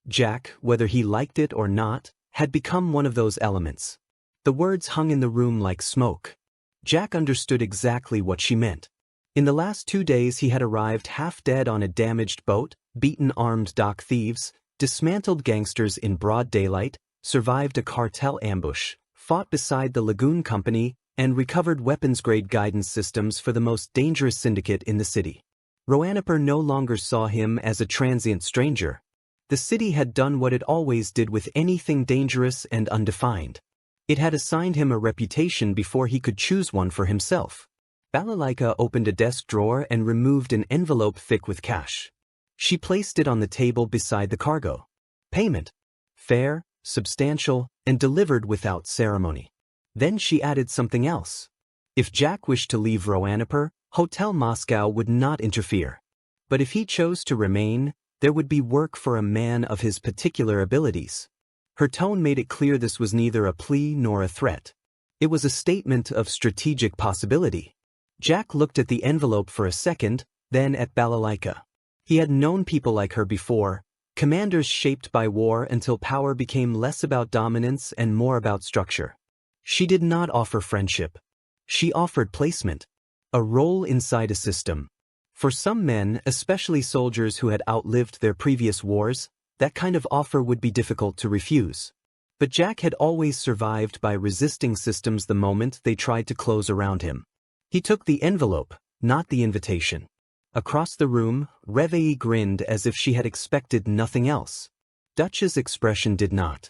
Jack, whether he liked it or not, had become one of those elements. The words hung in the room like smoke. Jack understood exactly what she meant. In the last 2 days he had arrived half dead on a damaged boat, beaten armed dock thieves, dismantled gangsters in broad daylight, survived a cartel ambush, fought beside the Lagoon Company, and recovered weapons-grade guidance systems for the most dangerous syndicate in the city. Roanapur no longer saw him as a transient stranger. The city had done what it always did with anything dangerous and undefined. It had assigned him a reputation before he could choose one for himself. Balalaika opened a desk drawer and removed an envelope thick with cash. She placed it on the table beside the cargo. Payment. Fair, substantial, and delivered without ceremony. Then she added something else. If Jack wished to leave Roanapur, Hotel Moscow would not interfere. But if he chose to remain, there would be work for a man of his particular abilities. Her tone made it clear this was neither a plea nor a threat. It was a statement of strategic possibility. Jack looked at the envelope for a second, then at Balalaika. He had known people like her before, commanders shaped by war until power became less about dominance and more about structure. She did not offer friendship. She offered placement, a role inside a system. For some men, especially soldiers who had outlived their previous wars, that kind of offer would be difficult to refuse. But Jack had always survived by resisting systems the moment they tried to close around him. He took the envelope, not the invitation. Across the room, Reveille grinned as if she had expected nothing else. Dutch's expression did not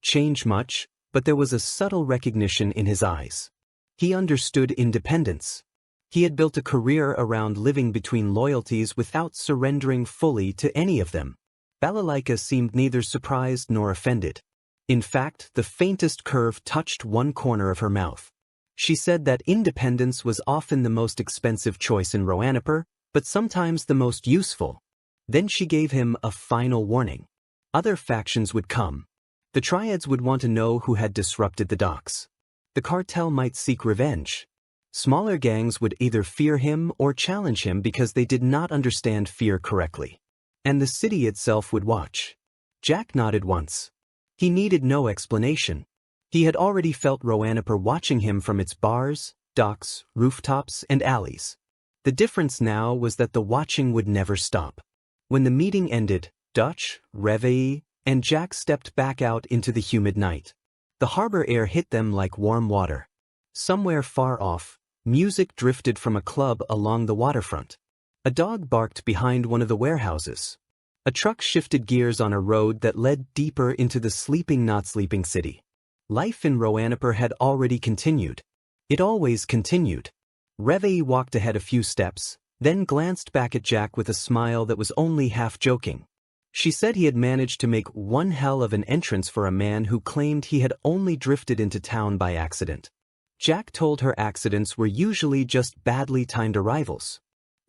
change much, but there was a subtle recognition in his eyes. He understood independence. He had built a career around living between loyalties without surrendering fully to any of them. Balalaika seemed neither surprised nor offended. In fact, the faintest curve touched one corner of her mouth. She said that independence was often the most expensive choice in Roanapur, but sometimes the most useful. Then she gave him a final warning. Other factions would come. The Triads would want to know who had disrupted the docks. The cartel might seek revenge. Smaller gangs would either fear him or challenge him because they did not understand fear correctly. And the city itself would watch. Jack nodded once. He needed no explanation. He had already felt Roanapur watching him from its bars, docks, rooftops, and alleys. The difference now was that the watching would never stop. When the meeting ended, Dutch, Reveille, and Jack stepped back out into the humid night. The harbor air hit them like warm water. Somewhere far off, music drifted from a club along the waterfront. A dog barked behind one of the warehouses. A truck shifted gears on a road that led deeper into the sleeping not sleeping city. Life in Roanapur had already continued. It always continued. Reveille walked ahead a few steps, then glanced back at Jack with a smile that was only half joking. She said he had managed to make one hell of an entrance for a man who claimed he had only drifted into town by accident. Jack told her accidents were usually just badly timed arrivals.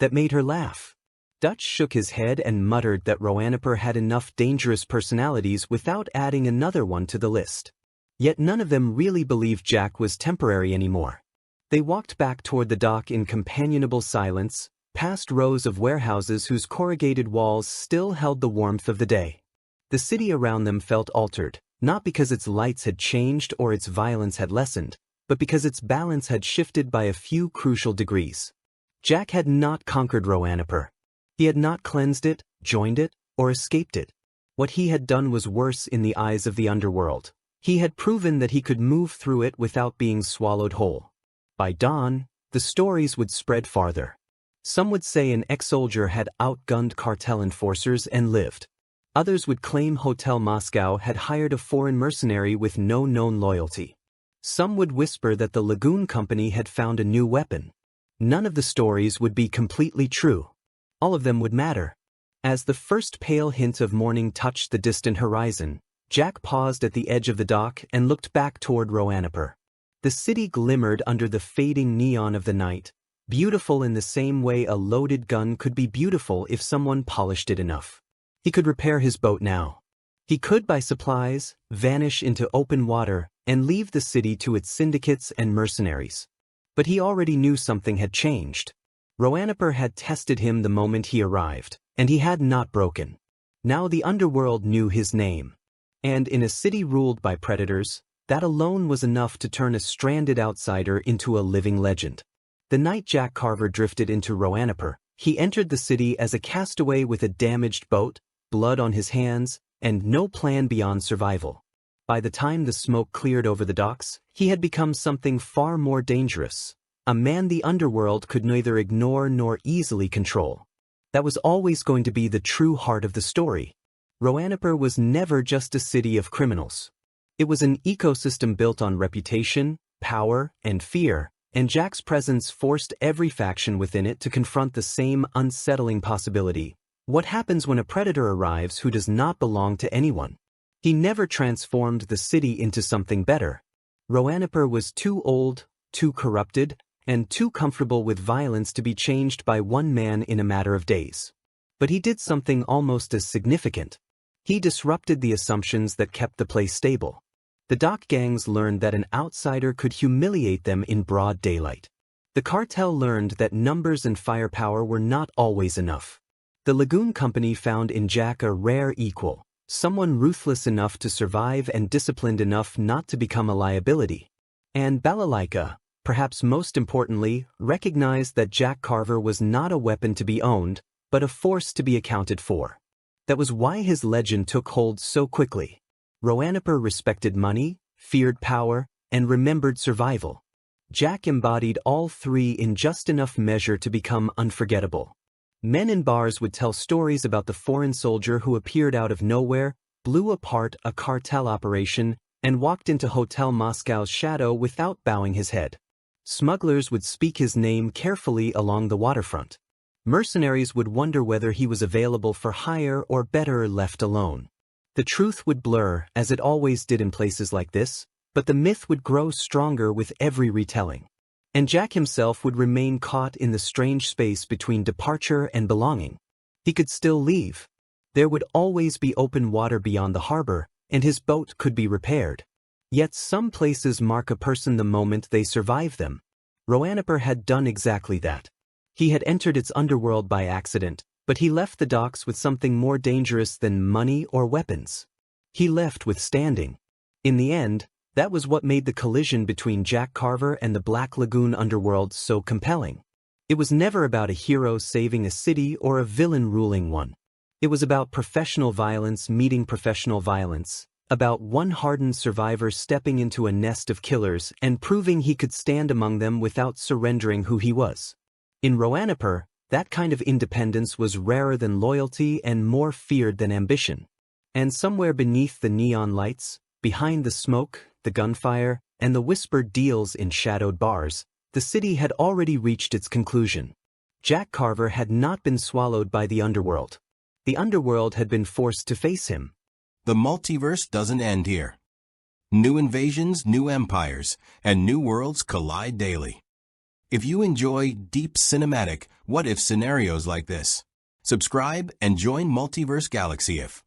That made her laugh. Dutch shook his head and muttered that Roanapur had enough dangerous personalities without adding another one to the list. Yet none of them really believed Jack was temporary anymore. They walked back toward the dock in companionable silence, past rows of warehouses whose corrugated walls still held the warmth of the day. The city around them felt altered, not because its lights had changed or its violence had lessened, but because its balance had shifted by a few crucial degrees. Jack had not conquered Roanapur. He had not cleansed it, joined it, or escaped it. What he had done was worse in the eyes of the underworld. He had proven that he could move through it without being swallowed whole. By dawn, the stories would spread farther. Some would say an ex-soldier had outgunned cartel enforcers and lived. Others would claim Hotel Moscow had hired a foreign mercenary with no known loyalty. Some would whisper that the Lagoon Company had found a new weapon. None of the stories would be completely true. All of them would matter. As the first pale hint of morning touched the distant horizon, Jack paused at the edge of the dock and looked back toward Roanapur. The city glimmered under the fading neon of the night, beautiful in the same way a loaded gun could be beautiful if someone polished it enough. He could repair his boat now. He could buy supplies, vanish into open water, and leave the city to its syndicates and mercenaries. But he already knew something had changed. Roanapur had tested him the moment he arrived, and he had not broken. Now the underworld knew his name. And in a city ruled by predators, that alone was enough to turn a stranded outsider into a living legend. The night Jack Carver drifted into Roanapur, he entered the city as a castaway with a damaged boat, blood on his hands, and no plan beyond survival. By the time the smoke cleared over the docks, he had become something far more dangerous, a man the underworld could neither ignore nor easily control. That was always going to be the true heart of the story. Roanapur was never just a city of criminals. It was an ecosystem built on reputation, power, and fear, and Jack's presence forced every faction within it to confront the same unsettling possibility. What happens when a predator arrives who does not belong to anyone? He never transformed the city into something better. Roanapur was too old, too corrupted, and too comfortable with violence to be changed by one man in a matter of days. But he did something almost as significant. He disrupted the assumptions that kept the place stable. The dock gangs learned that an outsider could humiliate them in broad daylight. The cartel learned that numbers and firepower were not always enough. The Lagoon Company found in Jack a rare equal, someone ruthless enough to survive and disciplined enough not to become a liability. And Balalaika, perhaps most importantly, recognized that Jack Carver was not a weapon to be owned, but a force to be accounted for. That was why his legend took hold so quickly. Roanapur respected money, feared power, and remembered survival. Jack embodied all three in just enough measure to become unforgettable. Men in bars would tell stories about the foreign soldier who appeared out of nowhere, blew apart a cartel operation, and walked into Hotel Moscow's shadow without bowing his head. Smugglers would speak his name carefully along the waterfront. Mercenaries would wonder whether he was available for hire or better left alone. The truth would blur, as it always did in places like this, but the myth would grow stronger with every retelling. And Jack himself would remain caught in the strange space between departure and belonging. He could still leave. There would always be open water beyond the harbor, and his boat could be repaired. Yet some places mark a person the moment they survive them. Roanapur had done exactly that. He had entered its underworld by accident, but he left the docks with something more dangerous than money or weapons. He left with standing. In the end, that was what made the collision between Jack Carver and the Black Lagoon underworld so compelling. It was never about a hero saving a city or a villain ruling one. It was about professional violence meeting professional violence, about one hardened survivor stepping into a nest of killers and proving he could stand among them without surrendering who he was. In Roanapur, that kind of independence was rarer than loyalty and more feared than ambition. And somewhere beneath the neon lights, behind the smoke, the gunfire, and the whispered deals in shadowed bars, the city had already reached its conclusion. Jack Carver had not been swallowed by the underworld. The underworld had been forced to face him. The multiverse doesn't end here. New invasions, new empires, and new worlds collide daily. If you enjoy deep cinematic, what-if scenarios like this, subscribe and join Multiverse Galaxy if